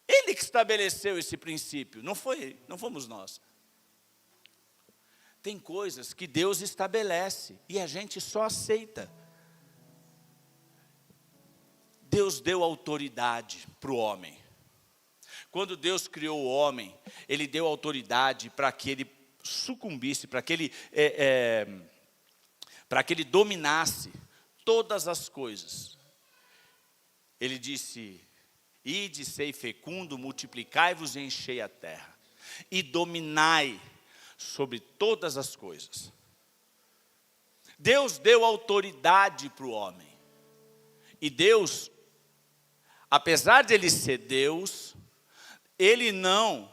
Ele que estabeleceu esse princípio, não fomos nós. Tem coisas que Deus estabelece e a gente só aceita. Deus deu autoridade para o homem. Quando Deus criou o homem, Ele deu autoridade para que ele sucumbisse, para que ele dominasse todas as coisas. Ele disse, ide, sei fecundo, multiplicai-vos e enchei a terra, e dominai sobre todas as coisas. Deus deu autoridade para o homem. E Deus, apesar de Ele ser Deus, Ele não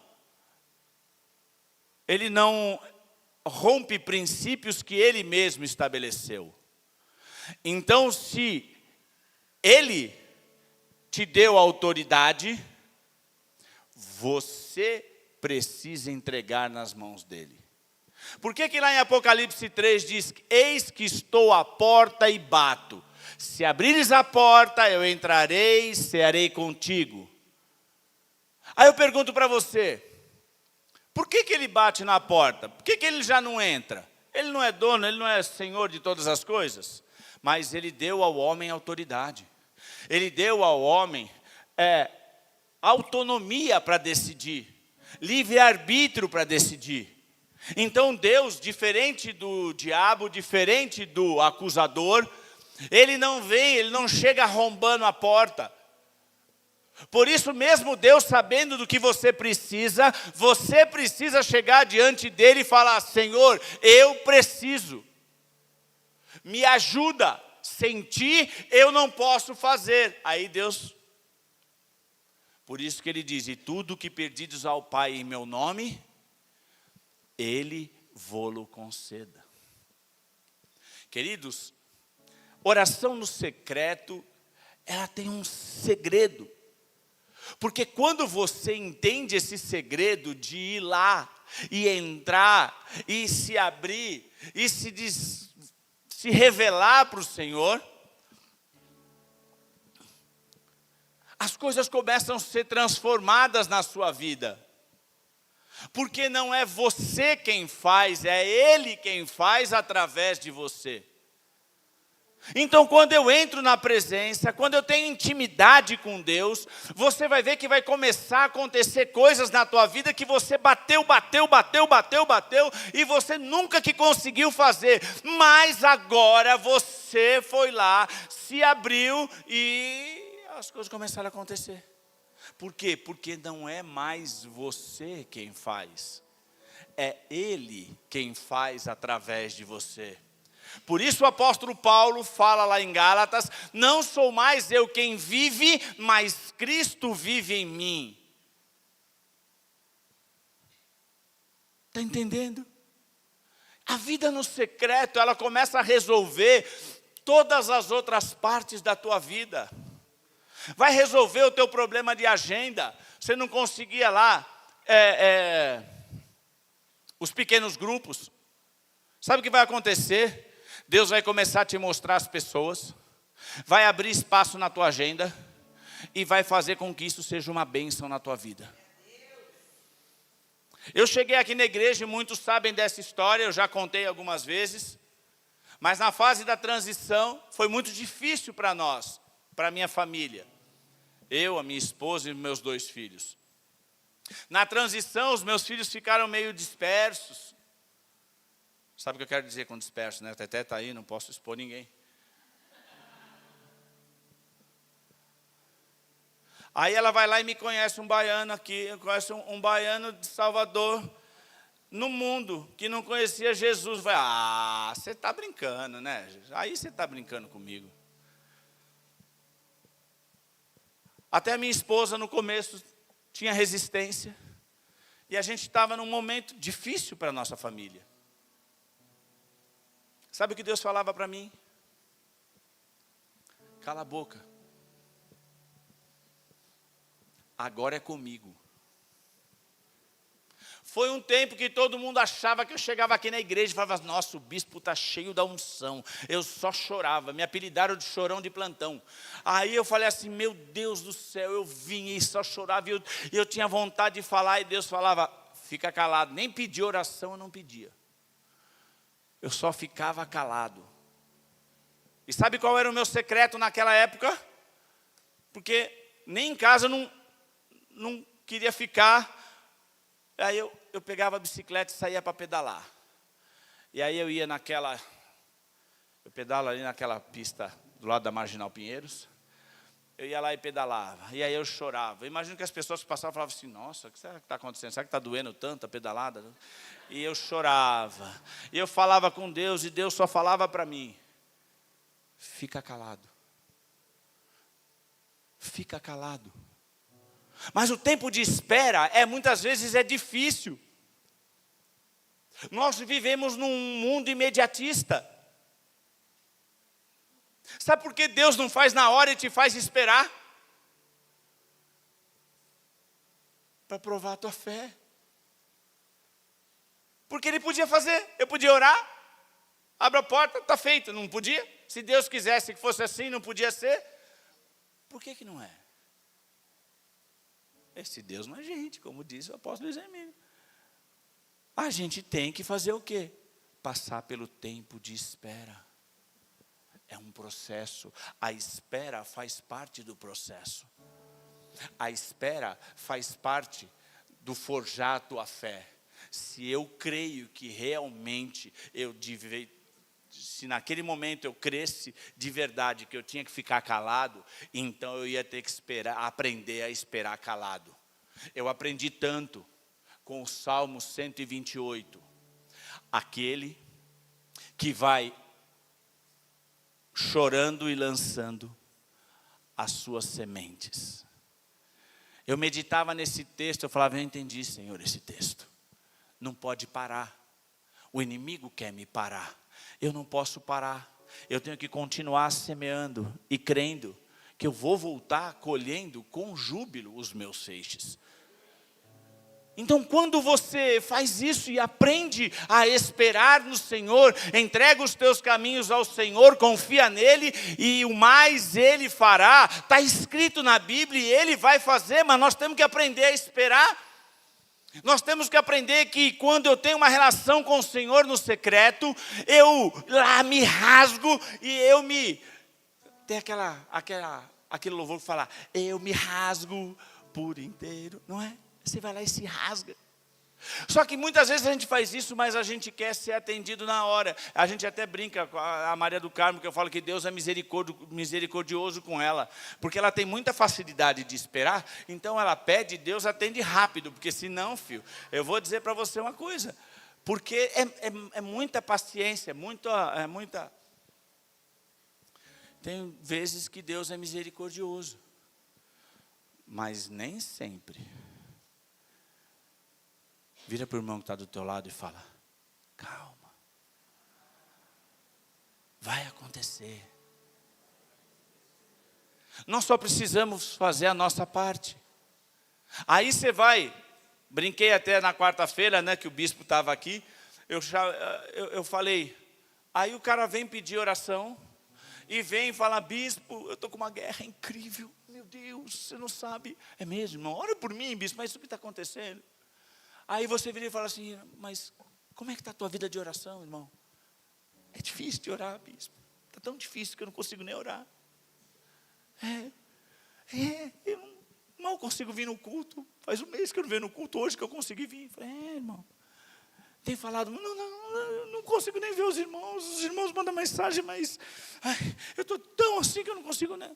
rompe princípios que Ele mesmo estabeleceu. Então, se Ele te deu autoridade, você precisa entregar nas mãos dEle. Por que lá em Apocalipse 3 diz, eis que estou à porta e bato. Se abrires a porta, eu entrarei e cearei contigo. Aí eu pergunto para você, por que Ele bate na porta? Por que Ele já não entra? Ele não é dono, Ele não é senhor de todas as coisas. Mas Ele deu ao homem autoridade. Ele deu ao homem autonomia para decidir. Livre-arbítrio para decidir. Então Deus, diferente do diabo, diferente do acusador, Ele não chega arrombando a porta. Por isso mesmo Deus, sabendo do que você precisa chegar diante dEle e falar, Senhor, eu preciso, me ajuda, sem Ti eu não posso fazer. Aí Deus, por isso que Ele diz, e tudo que pedides ao Pai em meu nome, Ele vô-lo conceda. Queridos, oração no secreto, ela tem um segredo. Porque quando você entende esse segredo de ir lá e entrar e se abrir e se revelar para o Senhor, as coisas começam a ser transformadas na sua vida. Porque não é você quem faz, é Ele quem faz através de você. Então, quando eu entro na presença, quando eu tenho intimidade com Deus, você vai ver que vai começar a acontecer coisas na tua vida que você bateu, e você nunca que conseguiu fazer. Mas agora você foi lá, se abriu e as coisas começaram a acontecer. Por quê? Porque não é mais você quem faz, é Ele quem faz através de você. Por isso o apóstolo Paulo fala lá em Gálatas, não sou mais eu quem vive, mas Cristo vive em mim. Está entendendo? A vida no secreto, ela começa a resolver todas as outras partes da tua vida. Vai resolver o teu problema de agenda. Você não conseguia lá os pequenos grupos. Sabe o que vai acontecer? Deus vai começar a te mostrar as pessoas, vai abrir espaço na tua agenda e vai fazer com que isso seja uma bênção na tua vida. Eu cheguei aqui na igreja e muitos sabem dessa história, eu já contei algumas vezes, mas na fase da transição foi muito difícil para nós, para a minha família. Eu, a minha esposa e meus 2 filhos. Na transição, os meus filhos ficaram meio dispersos. Sabe o que eu quero dizer com disperso, né? A Teté está aí, não posso expor ninguém. Aí ela vai lá e me conhece um baiano aqui, conhece um baiano de Salvador, no mundo, que não conhecia Jesus. Vai, você está brincando, né? Aí você está brincando comigo. Até a minha esposa no começo tinha resistência. E a gente estava num momento difícil para a nossa família. Sabe o que Deus falava para mim? Cala a boca. Agora é comigo. Foi um tempo que todo mundo achava que eu chegava aqui na igreja e falava, nossa, o bispo está cheio da unção. Eu só chorava, me apelidaram de chorão de plantão. Aí eu falei assim, meu Deus do céu, eu vinha e só chorava. E eu tinha vontade de falar e Deus falava, fica calado. Nem pedir oração eu não pedia. Eu só ficava calado. E sabe qual era o meu secreto naquela época? Porque nem em casa eu não queria ficar. Aí eu pegava a bicicleta e saía para pedalar. E aí eu ia eu pedalo ali naquela pista do lado da Marginal Pinheiros. Eu ia lá e pedalava. E aí eu chorava. Eu imagino que as pessoas que passavam falavam assim, nossa, o que será que está acontecendo? Será que está doendo tanto a pedalada? E eu chorava. E eu falava com Deus e Deus só falava para mim, fica calado. Fica calado. Mas o tempo de espera muitas vezes é difícil. Nós vivemos num mundo imediatista. Sabe por que Deus não faz na hora e te faz esperar? Para provar a tua fé. Porque Ele podia fazer, eu podia orar, abre a porta, está feito, não podia? Se Deus quisesse que fosse assim, não podia ser? Por que não é? Esse Deus não é gente, como diz o apóstolo Luiz Hermínio. A gente tem que fazer o quê? Passar pelo tempo de espera. É um processo. A espera faz parte do processo. A espera faz parte do forjar a tua fé. Se eu creio que realmente se naquele momento eu cresce de verdade que eu tinha que ficar calado, então eu ia ter que aprender a esperar calado. Eu aprendi tanto com o Salmo 128. Aquele que vai chorando e lançando as suas sementes. Eu meditava nesse texto, eu falava, eu entendi, Senhor, esse texto. Não pode parar. O inimigo quer me parar. Eu não posso parar. Eu tenho que continuar semeando e crendo que eu vou voltar colhendo com júbilo os meus feixes. Então, quando você faz isso e aprende a esperar no Senhor, entrega os teus caminhos ao Senhor, confia nele e o mais Ele fará. Está escrito na Bíblia e Ele vai fazer, mas nós temos que aprender a esperar. Nós temos que aprender que quando eu tenho uma relação com o Senhor no secreto, eu lá me rasgo e tem aquele louvor que fala, eu me rasgo por inteiro, não é? Você vai lá e se rasga. Só que muitas vezes a gente faz isso, mas a gente quer ser atendido na hora. A gente até brinca com a Maria do Carmo, que eu falo que Deus é misericordioso com ela. Porque ela tem muita facilidade de esperar, então ela pede, Deus atende rápido. Porque senão, filho, eu vou dizer para você uma coisa. Porque é muita paciência, é muita... Tem vezes que Deus é misericordioso. Mas nem sempre. Vira para o irmão que está do teu lado e fala, calma, vai acontecer. Nós só precisamos fazer a nossa parte. Aí você vai, brinquei até na quarta-feira, né, que o bispo estava aqui, eu falei, aí o cara vem pedir oração, e vem falar, bispo, eu estou com uma guerra incrível, meu Deus, você não sabe, é mesmo, irmão, ora por mim, bispo, mas isso que está acontecendo. Aí você vira e fala assim, mas como é que está a tua vida de oração, irmão? É difícil de orar, bispo. Está tão difícil que eu não consigo nem orar. Eu mal consigo vir no culto. Faz um mês que eu não venho no culto, hoje que eu consegui vir. Falei, irmão. Tem falado, não consigo nem ver os irmãos mandam mensagem, mas eu estou tão assim que eu não consigo, né?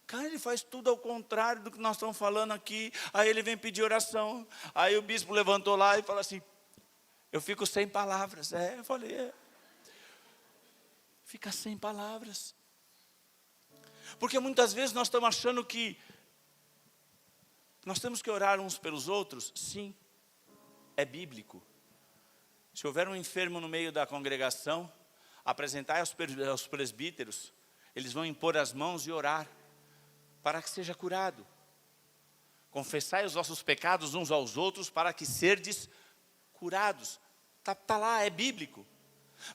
Cara, ele faz tudo ao contrário do que nós estamos falando aqui. Aí ele vem pedir oração. Aí o bispo levantou lá e falou assim, eu fico sem palavras. Eu falei, fica sem palavras. Porque muitas vezes nós estamos achando que Nós temos que orar uns pelos outros? Sim, é bíblico. Se houver um enfermo no meio da congregação, apresentai aos presbíteros, eles vão impor as mãos e orar, para que seja curado. Confessai os vossos pecados uns aos outros, para que serdes curados. Está lá, é bíblico.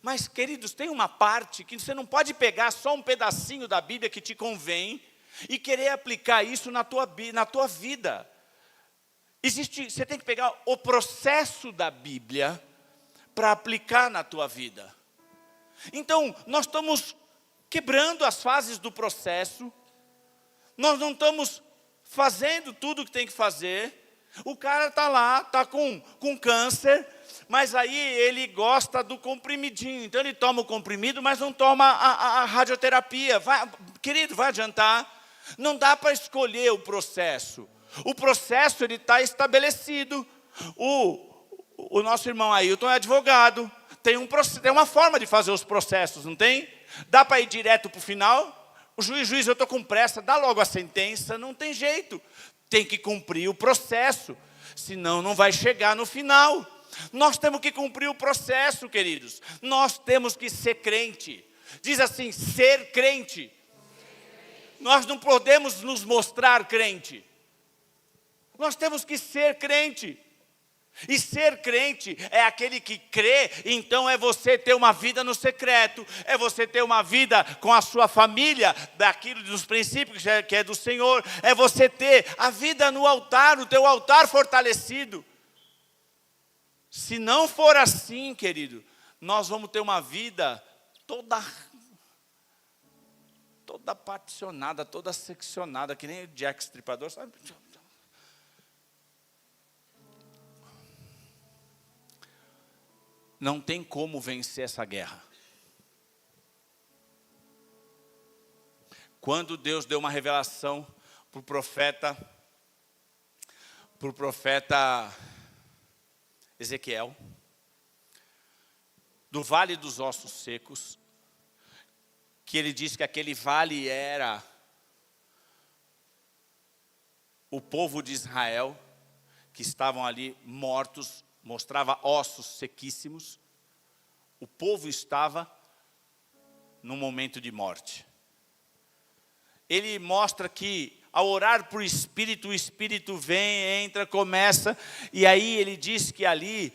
Mas, queridos, tem uma parte que você não pode pegar só um pedacinho da Bíblia que te convém e querer aplicar isso na tua vida. Você tem que pegar o processo da Bíblia para aplicar na tua vida. Então, nós estamos quebrando as fases do processo, nós não estamos fazendo tudo o que tem que fazer. O cara está lá, está com câncer, mas aí ele gosta do comprimidinho, então ele toma o comprimido, mas não toma a radioterapia. Querido, vai adiantar? Não dá para escolher o processo. O processo ele está estabelecido. O nosso irmão Ailton é advogado. Tem uma forma de fazer os processos, não tem? Dá para ir direto para o final? O juiz, eu estou com pressa, dá logo a sentença. Não tem jeito. Tem que cumprir o processo, senão não vai chegar no final. Nós temos que cumprir o processo, queridos. Nós temos que ser crente. Diz assim, ser crente. Nós não podemos nos mostrar crente. Nós temos que ser crente. E ser crente é aquele que crê, então é você ter uma vida no secreto, é você ter uma vida com a sua família, daquilo dos princípios que é do Senhor, é você ter a vida no altar, o teu altar fortalecido. Se não for assim, querido, nós vamos ter uma vida toda particionada, toda seccionada, que nem o Jack Stripador, sabe? Não tem como vencer essa guerra. Quando Deus deu uma revelação para o profeta Ezequiel, do vale dos ossos secos, que ele disse que aquele vale era o povo de Israel, que estavam ali mortos, mostrava ossos sequíssimos. O povo estava num momento de morte. Ele mostra que ao orar para o Espírito vem, entra, começa, e aí ele diz que ali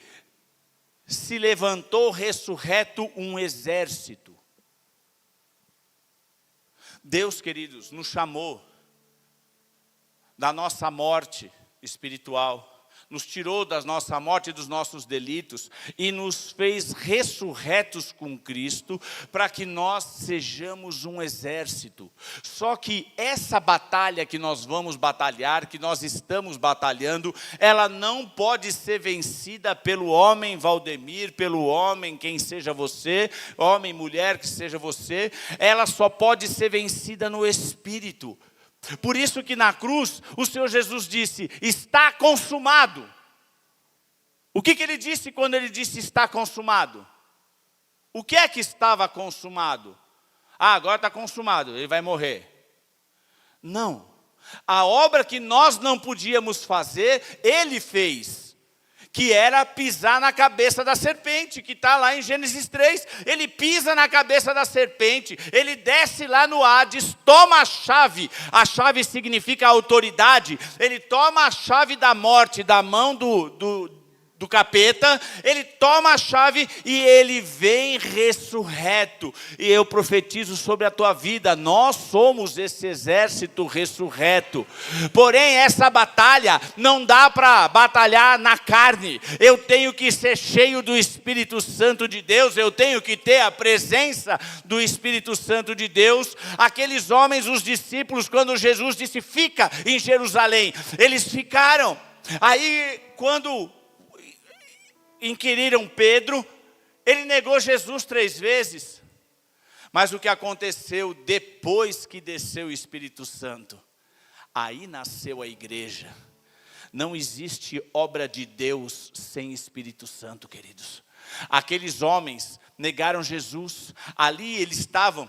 se levantou ressurreto um exército. Deus, queridos, nos chamou da nossa morte espiritual, nos tirou da nossa morte e dos nossos delitos e nos fez ressurretos com Cristo para que nós sejamos um exército. Só que essa batalha que nós vamos batalhar, que nós estamos batalhando, ela não pode ser vencida pelo homem Valdemir, pelo homem quem seja você, homem, mulher que seja você, ela só pode ser vencida no Espírito. Por isso que na cruz o Senhor Jesus disse, está consumado. O que ele disse quando ele disse está consumado? O que é que estava consumado? Agora está consumado, ele vai morrer. Não. A obra que nós não podíamos fazer, ele fez. Que era pisar na cabeça da serpente, que está lá em Gênesis 3. Ele pisa na cabeça da serpente, ele desce lá no Hades, toma a chave significa autoridade, ele toma a chave da morte da mão do capeta, ele toma a chave e ele vem ressurreto. E eu profetizo sobre a tua vida, nós somos esse exército ressurreto. Porém, essa batalha não dá para batalhar na carne. Eu tenho que ser cheio do Espírito Santo de Deus, eu tenho que ter a presença do Espírito Santo de Deus. Aqueles homens, os discípulos, quando Jesus disse, fica em Jerusalém, eles ficaram. Aí, quando inquiriram Pedro, ele negou Jesus 3 vezes. Mas o que aconteceu depois que desceu o Espírito Santo? Aí nasceu a igreja. Não existe obra de Deus sem Espírito Santo, queridos. Aqueles homens negaram Jesus. Ali eles estavam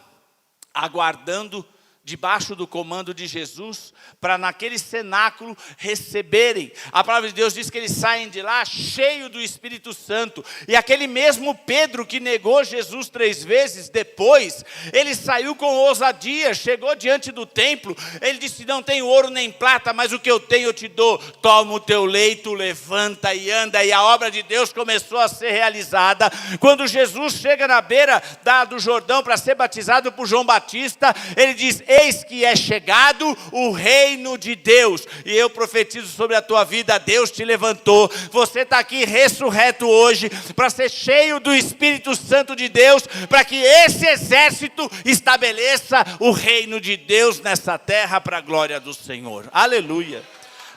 aguardando debaixo do comando de Jesus, para naquele cenáculo receberem. A palavra de Deus diz que eles saem de lá cheio do Espírito Santo. E aquele mesmo Pedro que negou Jesus 3 vezes, depois, ele saiu com ousadia, chegou diante do templo, ele disse, não tenho ouro nem prata, mas o que eu tenho eu te dou. Toma o teu leito, levanta e anda. E a obra de Deus começou a ser realizada. Quando Jesus chega na beira do Jordão para ser batizado por João Batista, ele diz, eis que é chegado o reino de Deus. E eu profetizo sobre a tua vida, Deus te levantou. Você está aqui ressurreto hoje para ser cheio do Espírito Santo de Deus, para que esse exército estabeleça o reino de Deus nessa terra para a glória do Senhor. Aleluia,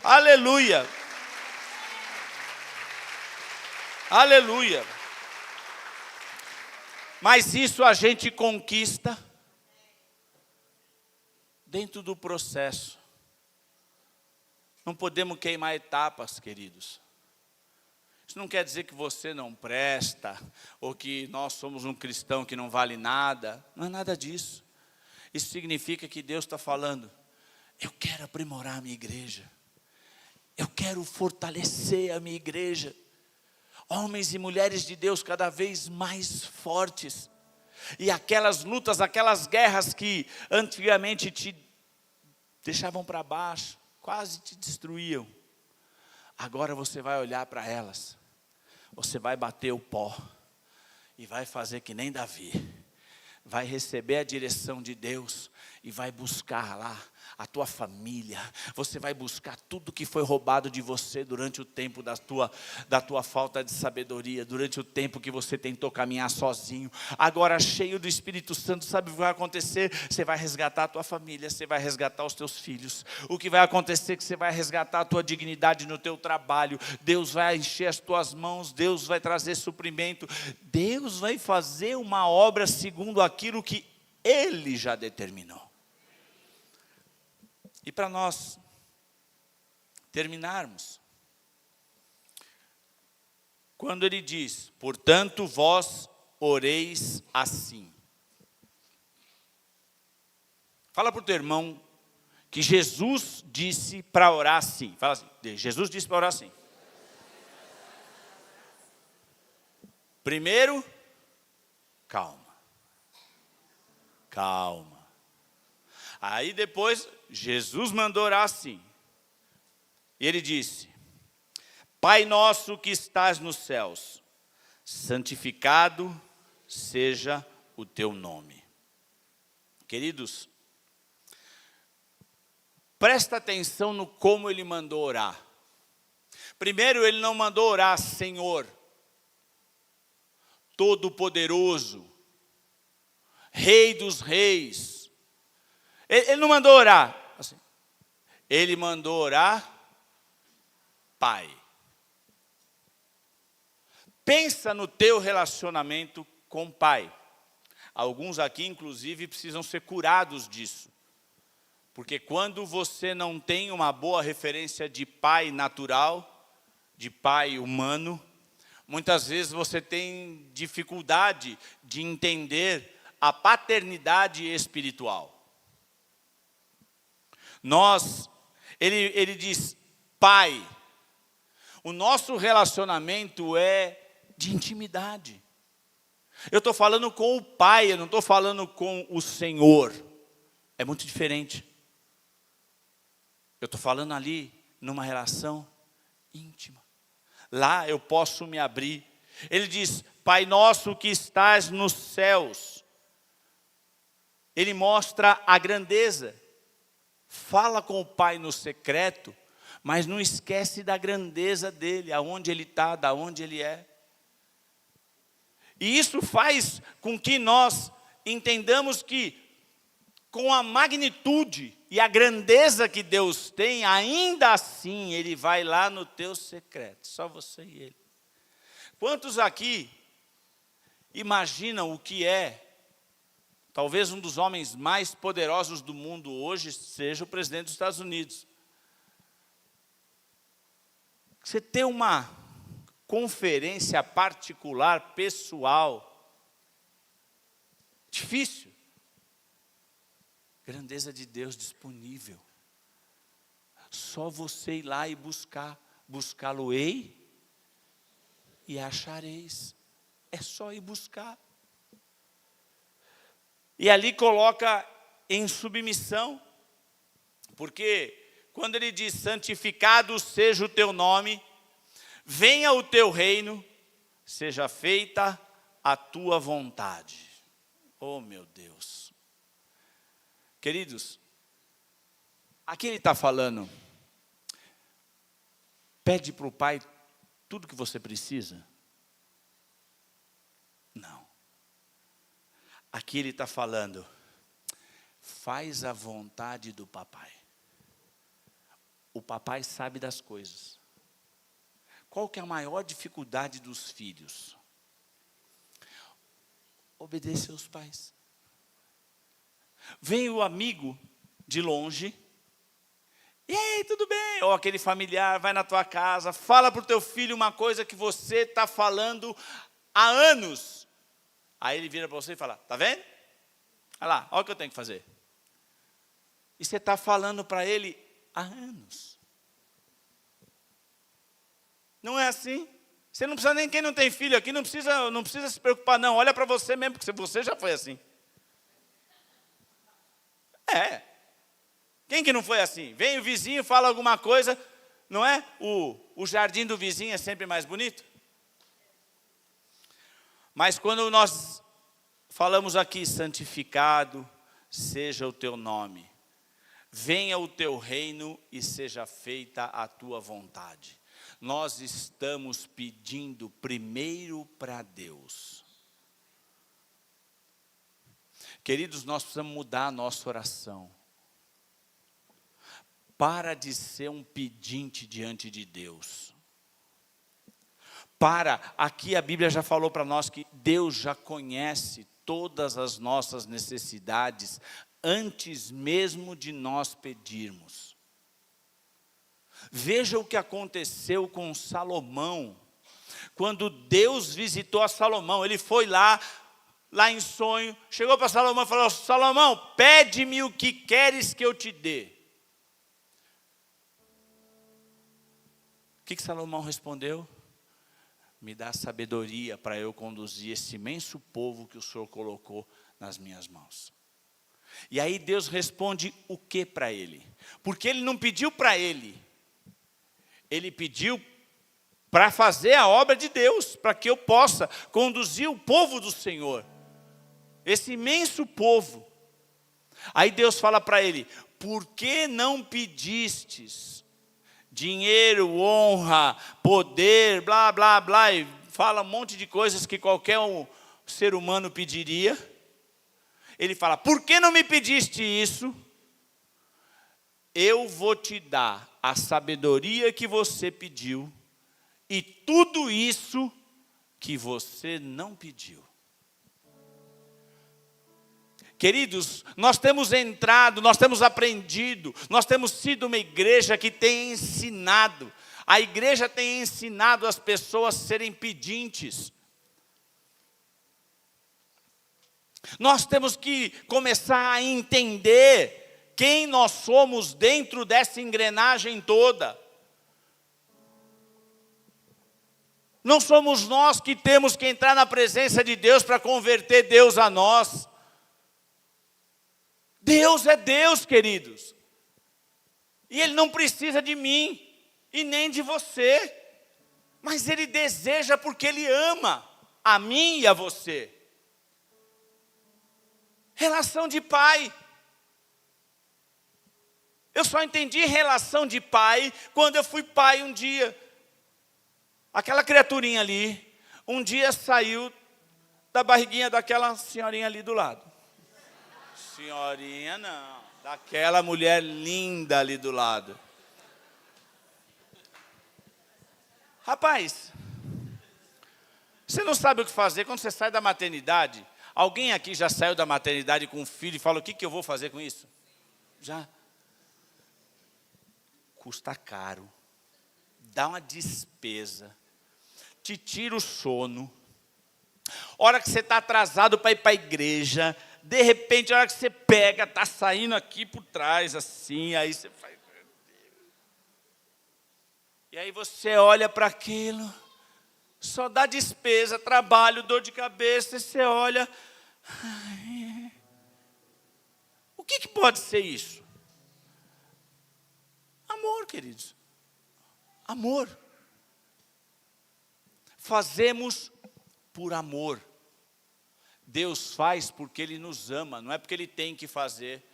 aleluia, aleluia. Mas isso a gente conquista dentro do processo. Não podemos queimar etapas, queridos. Isso não quer dizer que você não presta, ou que nós somos um cristão que não vale nada. Não é nada disso. Isso significa que Deus está falando, eu quero aprimorar a minha igreja. Eu quero fortalecer a minha igreja. Homens e mulheres de Deus cada vez mais fortes. E aquelas lutas, aquelas guerras que antigamente te deixavam para baixo, quase te destruíam. Agora você vai olhar para elas, você vai bater o pó e vai fazer que nem Davi. Vai receber a direção de Deus e vai buscar lá a tua família. Você vai buscar tudo que foi roubado de você durante o tempo da tua falta de sabedoria, durante o tempo que você tentou caminhar sozinho. Agora, cheio do Espírito Santo, sabe o que vai acontecer? Você vai resgatar a tua família, você vai resgatar os teus filhos. O que vai acontecer é que você vai resgatar a tua dignidade no teu trabalho. Deus vai encher as tuas mãos, Deus vai trazer suprimento. Deus vai fazer uma obra segundo aquilo que Ele já determinou. E para nós terminarmos, quando ele diz, portanto vós oreis assim. Fala para o teu irmão que Jesus disse para orar assim. Fala assim, Jesus disse para orar assim. Primeiro, calma. Calma. Aí depois, Jesus mandou orar assim. E ele disse, Pai nosso que estás nos céus, santificado seja o teu nome. Queridos, presta atenção no como ele mandou orar. Primeiro, ele não mandou orar, Senhor, Todo-Poderoso, Rei dos Reis. Ele não mandou orar assim. Ele mandou orar, Pai. Pensa no teu relacionamento com o Pai. Alguns aqui, inclusive, precisam ser curados disso. Porque quando você não tem uma boa referência de pai natural, de pai humano, muitas vezes você tem dificuldade de entender a paternidade espiritual. Ele diz, Pai, o nosso relacionamento é de intimidade. Eu estou falando com o Pai, eu não estou falando com o Senhor. É muito diferente. Eu estou falando ali numa relação íntima. Lá eu posso me abrir. Ele diz, Pai nosso que estás nos céus. Ele mostra a grandeza. Fala com o Pai no secreto, mas não esquece da grandeza dele, aonde ele está, da onde ele é. E isso faz com que nós entendamos que, com a magnitude e a grandeza que Deus tem, ainda assim Ele vai lá no teu secreto, só você e Ele. Quantos aqui imaginam o que é, talvez um dos homens mais poderosos do mundo hoje seja o presidente dos Estados Unidos? Você ter uma conferência particular, pessoal, difícil. Grandeza de Deus disponível. Só você ir lá e buscar. Buscá-lo-ei e achareis. É só ir buscar. E ali coloca em submissão. Porque quando ele diz, santificado seja o teu nome, venha o teu reino, seja feita a tua vontade. Oh, meu Deus. Queridos, aqui ele está falando, pede para o Pai tudo que você precisa? Não. Aqui ele está falando, faz a vontade do papai. O papai sabe das coisas. Qual que é a maior dificuldade dos filhos? Obedecer aos pais. Vem o amigo de longe, e aí, tudo bem? Ou aquele familiar vai na tua casa, fala para o teu filho uma coisa que você está falando há anos. Aí ele vira para você e fala, tá vendo? Olha lá, olha o que eu tenho que fazer. E você está falando para ele há anos. Não é assim? Você não precisa, nem quem não tem filho aqui, não precisa se preocupar não. Olha para você mesmo, porque você já foi assim. Quem que não foi assim? Vem o vizinho, fala alguma coisa, não é? O jardim do vizinho é sempre mais bonito. Mas quando nós falamos aqui, santificado seja o teu nome, venha o teu reino e seja feita a tua vontade. Nós estamos pedindo primeiro para Deus. Queridos, nós precisamos mudar a nossa oração. Para de ser um pedinte diante de Deus. Aqui a Bíblia já falou para nós que Deus já conhece todas as nossas necessidades antes mesmo de nós pedirmos. Veja o que aconteceu com Salomão. Quando Deus visitou a Salomão, ele foi lá em sonho, chegou para Salomão e falou, Salomão, pede-me o que queres que eu te dê. O que Salomão respondeu? Me dá sabedoria para eu conduzir esse imenso povo que o Senhor colocou nas minhas mãos. E aí Deus responde o que para ele? Porque ele não pediu para ele. Ele pediu para fazer a obra de Deus, para que eu possa conduzir o povo do Senhor. Esse imenso povo. Aí Deus fala para ele, por que não pedistes dinheiro, honra, poder, blá, blá, blá, e fala um monte de coisas que qualquer ser humano pediria. Ele fala, por que não me pediste isso? Eu vou te dar a sabedoria que você pediu e tudo isso que você não pediu. Queridos, nós temos entrado, nós temos aprendido, nós temos sido uma igreja que tem ensinado. A igreja tem ensinado as pessoas a serem pedintes. Nós temos que começar a entender quem nós somos dentro dessa engrenagem toda. Não somos nós que temos que entrar na presença de Deus para converter Deus a nós. Deus é Deus, queridos. E Ele não precisa de mim e nem de você. Mas Ele deseja porque Ele ama a mim e a você. Relação de pai. Eu só entendi relação de pai quando eu fui pai um dia. Aquela criaturinha ali, um dia saiu da barriguinha daquela senhorinha ali do lado. Senhorinha não, daquela mulher linda ali do lado. Rapaz, você não sabe o que fazer quando você sai da maternidade. Alguém aqui já saiu da maternidade com um filho e fala, o que eu vou fazer com isso? Já. Custa caro, dá uma despesa, te tira o sono. Hora que você está atrasado para ir para a igreja, De repente, a hora que você pega, está saindo aqui por trás, assim, aí você faz... E aí você olha para aquilo, só dá despesa, trabalho, dor de cabeça, e você olha... O que pode ser isso? Amor, queridos. Amor. Fazemos por amor. Deus faz porque Ele nos ama, não é porque Ele tem que fazer.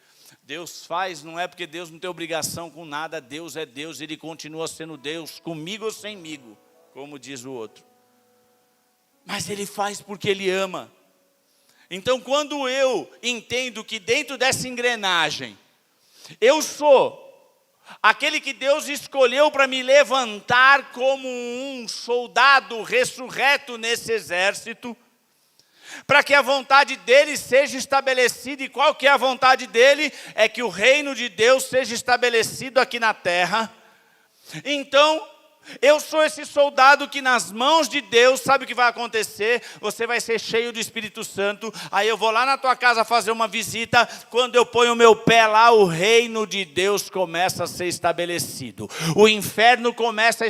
Deus faz, não é porque Deus não tem obrigação com nada. Deus é Deus, Ele continua sendo Deus, comigo ou semigo, como diz o outro. Mas Ele faz porque Ele ama. Então, quando eu entendo que dentro dessa engrenagem, eu sou aquele que Deus escolheu para me levantar como um soldado ressurreto nesse exército, para que a vontade dele seja estabelecida. E qual que é a vontade dele? É que o reino de Deus seja estabelecido aqui na terra. Então, eu sou esse soldado que nas mãos de Deus, sabe o que vai acontecer? Você vai ser cheio do Espírito Santo, aí eu vou lá na tua casa fazer uma visita, quando eu ponho o meu pé lá, o reino de Deus começa a ser estabelecido. O inferno começa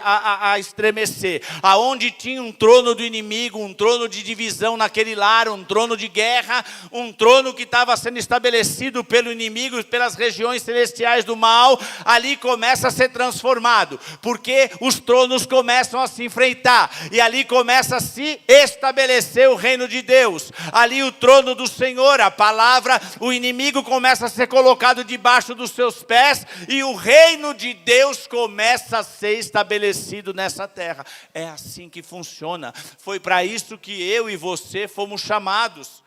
a estremecer. Aonde tinha um trono do inimigo, um trono de divisão naquele lar, um trono de guerra, um trono que estava sendo estabelecido pelo inimigo, pelas regiões celestiais do mal, ali começa a ser transformado. Porque os tronos começam a se enfrentar, e ali começa a se estabelecer o reino de Deus. Ali o trono do Senhor, a palavra, o inimigo começa a ser colocado debaixo dos seus pés, e o reino de Deus começa a ser estabelecido nessa terra. É assim que funciona. Foi para isso que eu e você fomos chamados.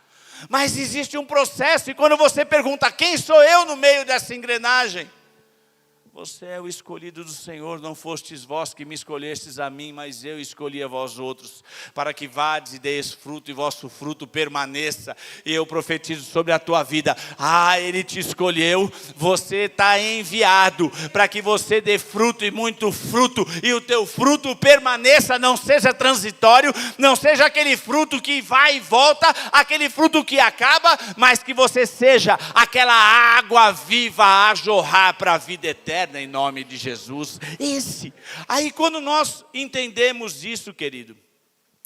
Mas existe um processo, e quando você pergunta, quem sou eu no meio dessa engrenagem? Você é o escolhido do Senhor, não fostes vós que me escolhestes a mim, mas eu escolhi a vós outros, para que vades e deis fruto, e vosso fruto permaneça. E eu profetizo sobre a tua vida, Ele te escolheu, você está enviado, para que você dê fruto e muito fruto, e o teu fruto permaneça, não seja transitório, não seja aquele fruto que vai e volta, aquele fruto que acaba, mas que você seja aquela água viva a jorrar para a vida eterna, em nome de Jesus. Aí quando nós entendemos isso, querido,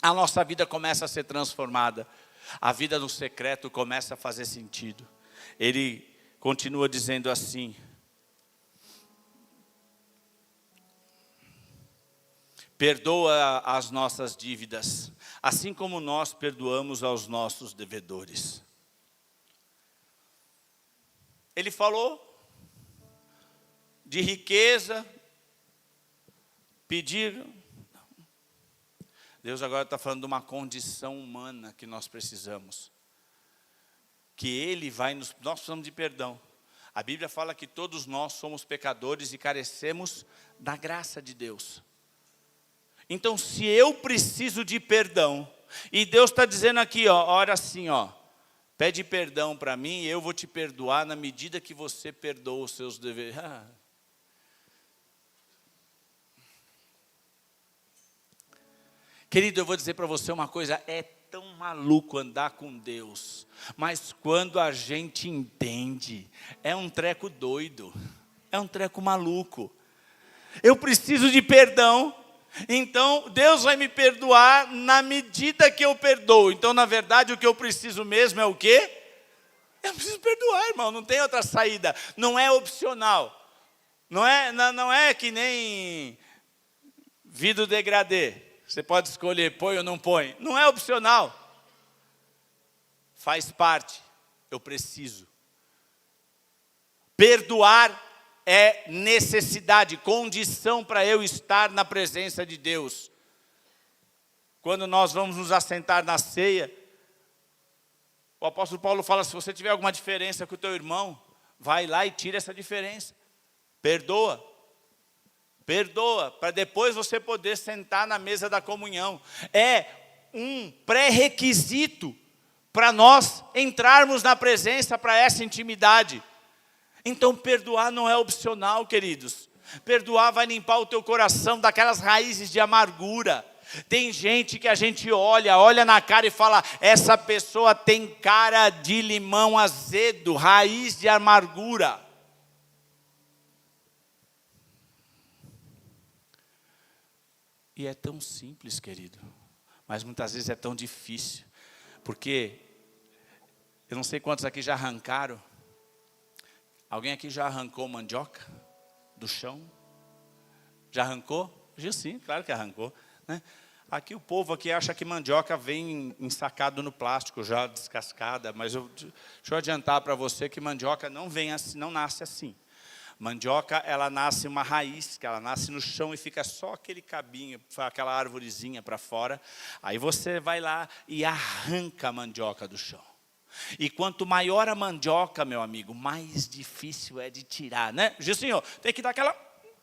a nossa vida começa a ser transformada, a vida no secreto começa a fazer sentido. Ele continua dizendo assim: perdoa as nossas dívidas, assim como nós perdoamos aos nossos devedores. Ele falou de riqueza, pedir. Deus agora está falando de uma condição humana que nós precisamos. Que Ele vai nos... Nós precisamos de perdão. A Bíblia fala que todos nós somos pecadores e carecemos da graça de Deus. Então, se eu preciso de perdão, e Deus está dizendo aqui, ora assim, pede perdão para mim, e eu vou te perdoar na medida que você perdoa os seus deveres. Querido, eu vou dizer para você uma coisa, é tão maluco andar com Deus, mas quando a gente entende, é um treco doido, é um treco maluco. Eu preciso de perdão, então Deus vai me perdoar na medida que eu perdoo. Então, na verdade, o que eu preciso mesmo é o quê? Eu preciso perdoar, irmão, não tem outra saída, não é opcional, não é que nem vidro degradê. Você pode escolher, põe ou não põe. Não é opcional. Faz parte. Eu preciso. Perdoar é necessidade, condição para eu estar na presença de Deus. Quando nós vamos nos assentar na ceia, o apóstolo Paulo fala, se você tiver alguma diferença com o teu irmão, vai lá e tira essa diferença. Perdoa. Perdoa, para depois você poder sentar na mesa da comunhão. É um pré-requisito para nós entrarmos na presença, para essa intimidade. Então perdoar não é opcional, queridos. Perdoar vai limpar o teu coração daquelas raízes de amargura. Tem gente que a gente olha na cara e fala, essa pessoa tem cara de limão azedo, raiz de amargura. E é tão simples, querido, mas muitas vezes é tão difícil, porque eu não sei quantos aqui já arrancaram. Alguém aqui já arrancou mandioca do chão? Já arrancou? Sim, claro que arrancou, né? Aqui o povo aqui acha que mandioca vem ensacado no plástico, já descascada, mas deixa eu adiantar para você que mandioca não vem assim, não nasce assim. Mandioca, ela nasce uma raiz, que ela nasce no chão e fica só aquele cabinho, aquela arvorezinha para fora. Aí você vai lá e arranca a mandioca do chão. E quanto maior a mandioca, meu amigo, mais difícil é de tirar, né? Gilcinho, tem que dar aquela,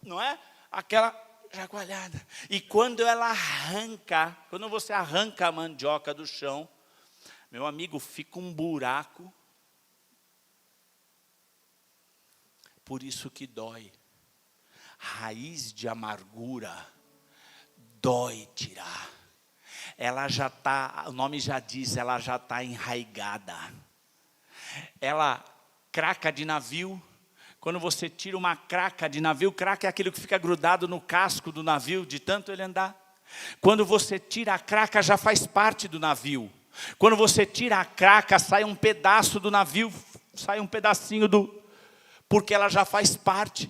não é? Aquela chacoalhada. E quando ela arranca, quando você arranca a mandioca do chão, meu amigo, fica um buraco. Por isso que dói. Raiz de amargura, dói tirar. Ela já está, o nome já diz, ela já está enraigada. Ela, craca de navio, quando você tira uma craca de navio, craca é aquilo que fica grudado no casco do navio, de tanto ele andar. Quando você tira a craca, já faz parte do navio. Quando você tira a craca, sai um pedaço do navio, sai um pedacinho porque ela já faz parte.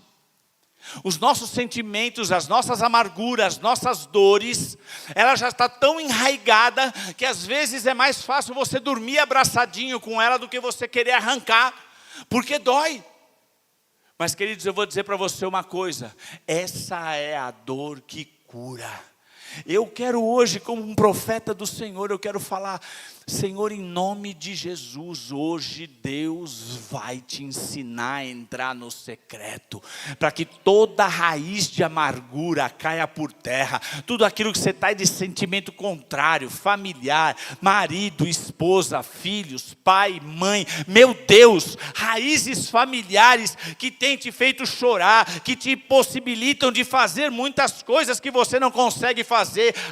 Os nossos sentimentos, as nossas amarguras, as nossas dores, ela já está tão enraigada que às vezes é mais fácil você dormir abraçadinho com ela do que você querer arrancar, porque dói. Mas, queridos, eu vou dizer para você uma coisa, essa é a dor que cura. Eu quero hoje, como um profeta do Senhor, eu quero falar, Senhor, em nome de Jesus, hoje Deus vai te ensinar a entrar no secreto, para que toda raiz de amargura caia por terra, tudo aquilo que você está de sentimento contrário, familiar, marido, esposa, filhos, pai, mãe, meu Deus, raízes familiares que têm te feito chorar, que te possibilitam de fazer muitas coisas que você não consegue fazer,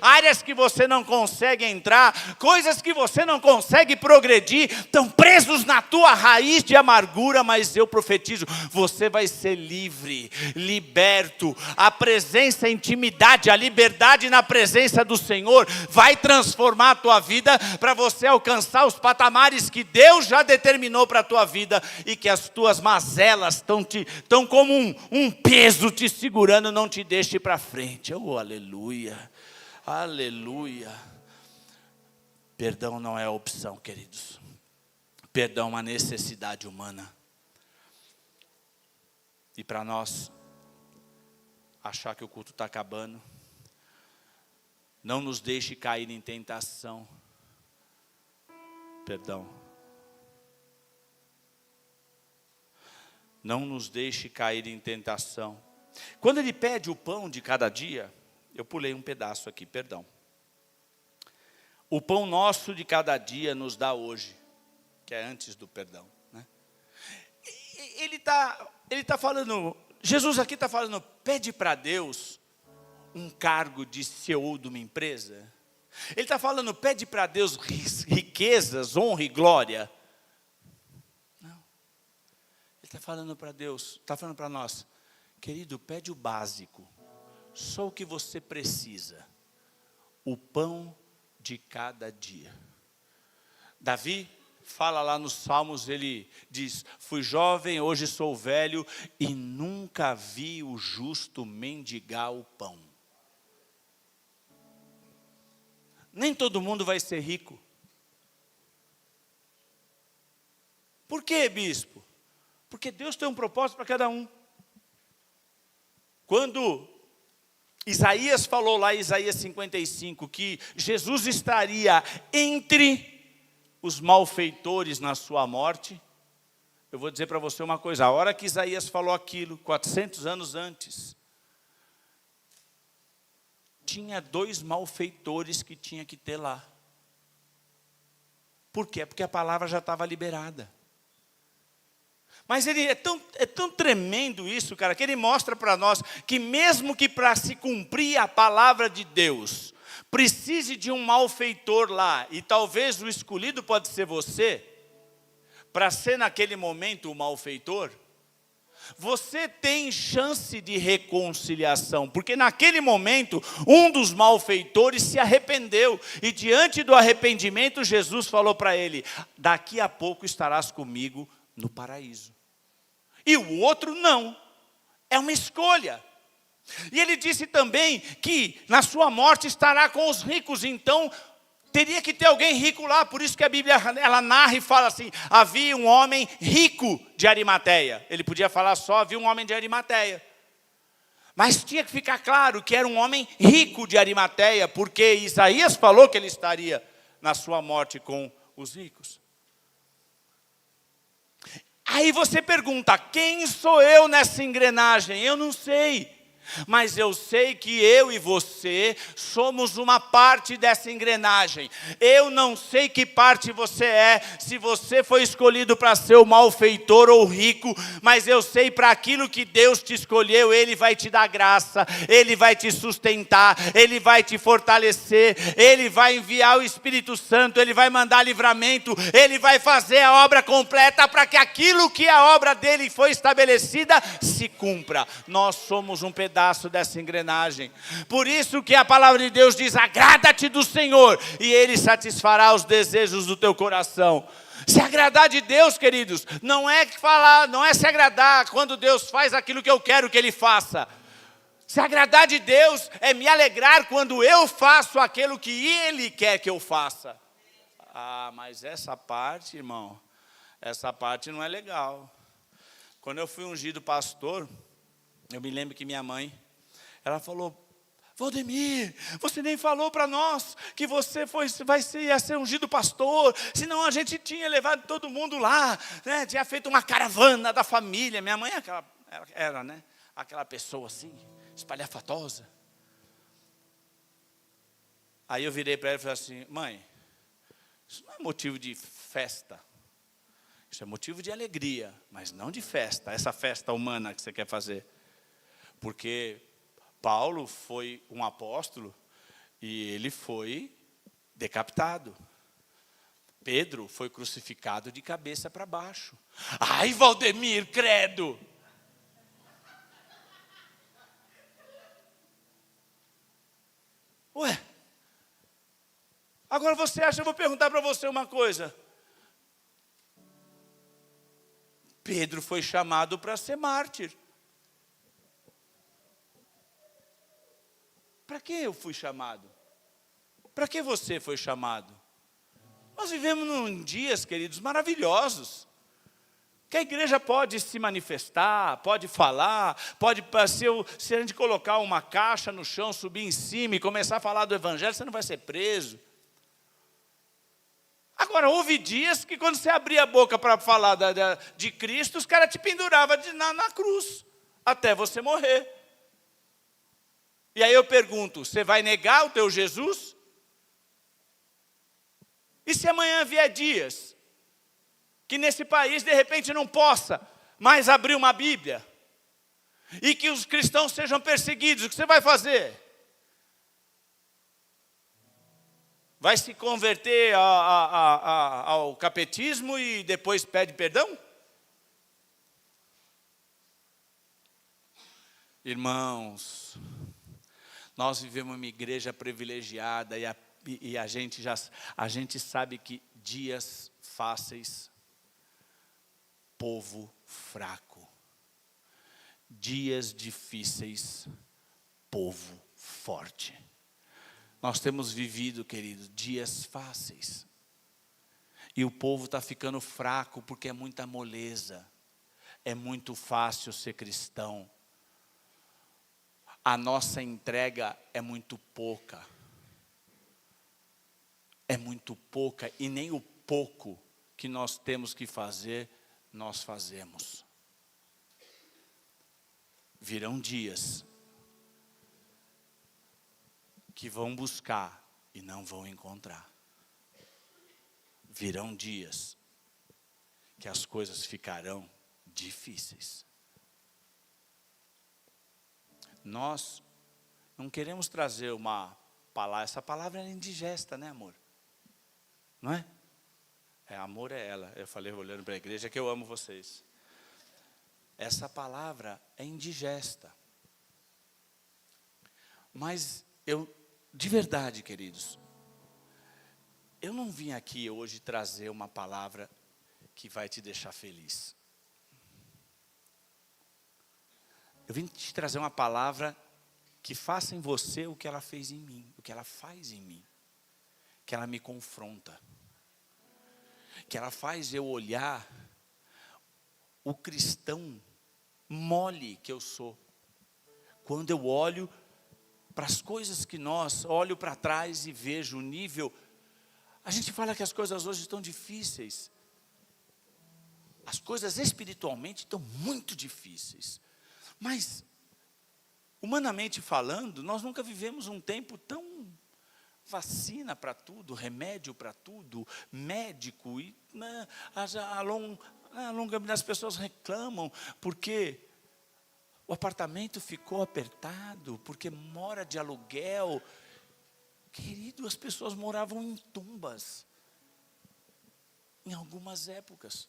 áreas que você não consegue entrar, coisas que você não consegue progredir, estão presos na tua raiz de amargura, mas eu profetizo, você vai ser livre, liberto, a presença, a intimidade, a liberdade na presença do Senhor, vai transformar a tua vida, para você alcançar os patamares que Deus já determinou para a tua vida, e que as tuas mazelas estão como um peso te segurando, não te deixe para frente. Oh, aleluia, aleluia. Perdão não é opção, queridos. Perdão é uma necessidade humana. E para nós achar que o culto está acabando, não nos deixe cair em tentação. Perdão. Não nos deixe cair em tentação. Quando ele pede o pão de cada dia, eu pulei um pedaço aqui, perdão. O pão nosso de cada dia nos dá hoje, que é antes do perdão, né? Ele está falando, Jesus aqui está falando, pede para Deus um cargo de CEO de uma empresa. Ele está falando, pede para Deus riquezas, honra e glória. Não. Ele está falando para Deus, está falando para nós, querido, pede o básico, só o que você precisa, o pão de cada dia. Davi fala lá nos Salmos, ele diz, fui jovem, hoje sou velho, e nunca vi o justo mendigar o pão. Nem todo mundo vai ser rico. Por quê, bispo? Porque Deus tem um propósito para cada um. Quando Isaías falou lá em Isaías 55 que Jesus estaria entre os malfeitores na sua morte. Eu vou dizer para você uma coisa, a hora que Isaías falou aquilo, 400 anos antes, tinha 2 malfeitores que tinha que ter lá. Por quê? Porque a palavra já estava liberada. Mas ele é tão tremendo isso, cara, que ele mostra para nós que mesmo que para se cumprir a palavra de Deus, precise de um malfeitor lá, e talvez o escolhido pode ser você, para ser naquele momento o malfeitor, você tem chance de reconciliação, porque naquele momento, um dos malfeitores se arrependeu, e diante do arrependimento, Jesus falou para ele: daqui a pouco estarás comigo no paraíso. E o outro não, é uma escolha. E ele disse também que na sua morte estará com os ricos, então teria que ter alguém rico lá, por isso que a Bíblia ela narra e fala assim: havia um homem rico de Arimateia. Ele podia falar só, havia um homem de Arimateia. Mas tinha que ficar claro que era um homem rico de Arimateia, porque Isaías falou que ele estaria na sua morte com os ricos. Aí você pergunta: quem sou eu nessa engrenagem? Eu não sei. Mas eu sei que eu e você somos uma parte dessa engrenagem. Eu não sei que parte você é, se você foi escolhido para ser o malfeitor ou rico, mas eu sei para aquilo que Deus te escolheu, Ele vai te dar graça, Ele vai te sustentar, Ele vai te fortalecer, Ele vai enviar o Espírito Santo, Ele vai mandar livramento, Ele vai fazer a obra completa para que aquilo que a obra dele foi estabelecida se cumpra. Nós somos um pedaço dessa engrenagem. Por isso que a palavra de Deus diz: agrada-te do Senhor e Ele satisfará os desejos do teu coração. Se agradar de Deus, queridos, não é se agradar quando Deus faz aquilo que eu quero que Ele faça. Se agradar de Deus é me alegrar quando eu faço aquilo que Ele quer que eu faça. Ah, mas essa parte, irmão, essa parte não é legal. Quando eu fui ungido pastor, eu me lembro que minha mãe, ela falou: Valdemir, você nem falou para nós que você ia ser ungido pastor, senão a gente tinha levado todo mundo lá, né? Tinha feito uma caravana da família. Minha mãe era, né? Aquela pessoa assim, espalhafatosa. Aí eu virei para ela e falei assim: mãe, isso não é motivo de festa. Isso é motivo de alegria, mas não de festa, essa festa humana que você quer fazer. Porque Paulo foi um apóstolo e ele foi decapitado. Pedro foi crucificado de cabeça para baixo. Ai, Valdemir, credo! Ué, agora você acha, eu vou perguntar para você uma coisa. Pedro foi chamado para ser mártir. Para que eu fui chamado? Para que você foi chamado? Nós vivemos em dias, queridos, maravilhosos. Que a igreja pode se manifestar, pode falar, pode, se a gente colocar uma caixa no chão, subir em cima e começar a falar do evangelho, você não vai ser preso. Agora, houve dias que quando você abria a boca para falar de Cristo, os caras te penduravam na cruz, até você morrer. E aí eu pergunto: você vai negar o teu Jesus? E se amanhã vier dias que nesse país de repente não possa mais abrir uma Bíblia, e que os cristãos sejam perseguidos, o que você vai fazer? Vai se converter ao capetismo e depois pede perdão? Irmãos, nós vivemos uma igreja privilegiada e a gente sabe que dias fáceis, povo fraco. Dias difíceis, povo forte. Nós temos vivido, querido, dias fáceis. E o povo está ficando fraco porque é muita moleza. É muito fácil ser cristão. A nossa entrega é muito pouca. É muito pouca e nem o pouco que nós temos que fazer, nós fazemos. Virão dias que vão buscar e não vão encontrar. Virão dias que as coisas ficarão difíceis. Nós não queremos trazer uma palavra. Essa palavra é indigesta, né, amor? Não é? Amor é ela. Eu falei olhando para a igreja que eu amo vocês. Essa palavra é indigesta. Mas de verdade, queridos, eu não vim aqui hoje trazer uma palavra que vai te deixar feliz. Eu vim te trazer uma palavra que faça em você o que ela fez em mim, o que ela faz em mim. Que ela me confronta. Que ela faz eu olhar o cristão mole que eu sou. Quando eu olho para as coisas que olho para trás e vejo o nível. A gente fala que as coisas hoje estão difíceis. As coisas espiritualmente estão muito difíceis. Mas, humanamente falando, nós nunca vivemos um tempo tão vacina para tudo, remédio para tudo, médico. E as pessoas reclamam porque o apartamento ficou apertado, porque mora de aluguel. Querido, as pessoas moravam em tumbas, em algumas épocas.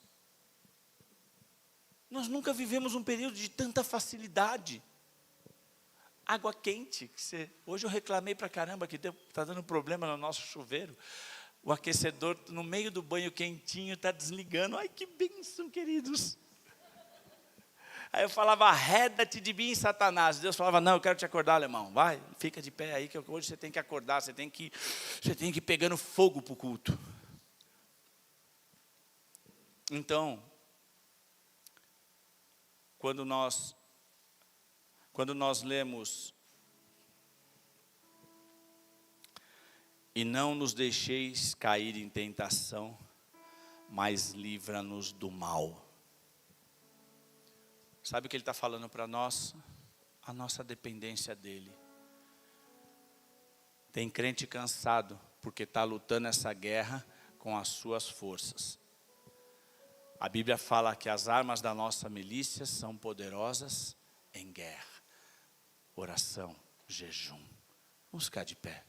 Nós nunca vivemos um período de tanta facilidade. Água quente, hoje eu reclamei pra caramba que está dando problema no nosso chuveiro. O aquecedor no meio do banho quentinho está desligando. Ai, que bênção, queridos. Aí eu falava, arreda-te de mim, Satanás. Deus falava, não, eu quero te acordar, alemão. Vai, fica de pé aí, que hoje você tem que acordar, você tem que ir pegando fogo para o culto. Então, quando nós lemos, e não nos deixeis cair em tentação, mas livra-nos do mal. Sabe o que ele está falando para nós? A nossa dependência dele. Tem crente cansado, porque está lutando essa guerra com as suas forças. A Bíblia fala que as armas da nossa milícia são poderosas em guerra. Oração, jejum. Vamos ficar de pé.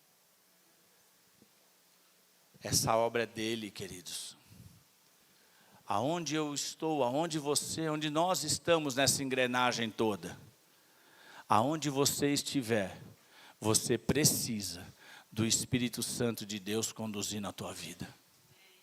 Essa obra é dele, queridos. Aonde eu estou, aonde você, onde nós estamos nessa engrenagem toda. Aonde você estiver, você precisa do Espírito Santo de Deus conduzindo a tua vida.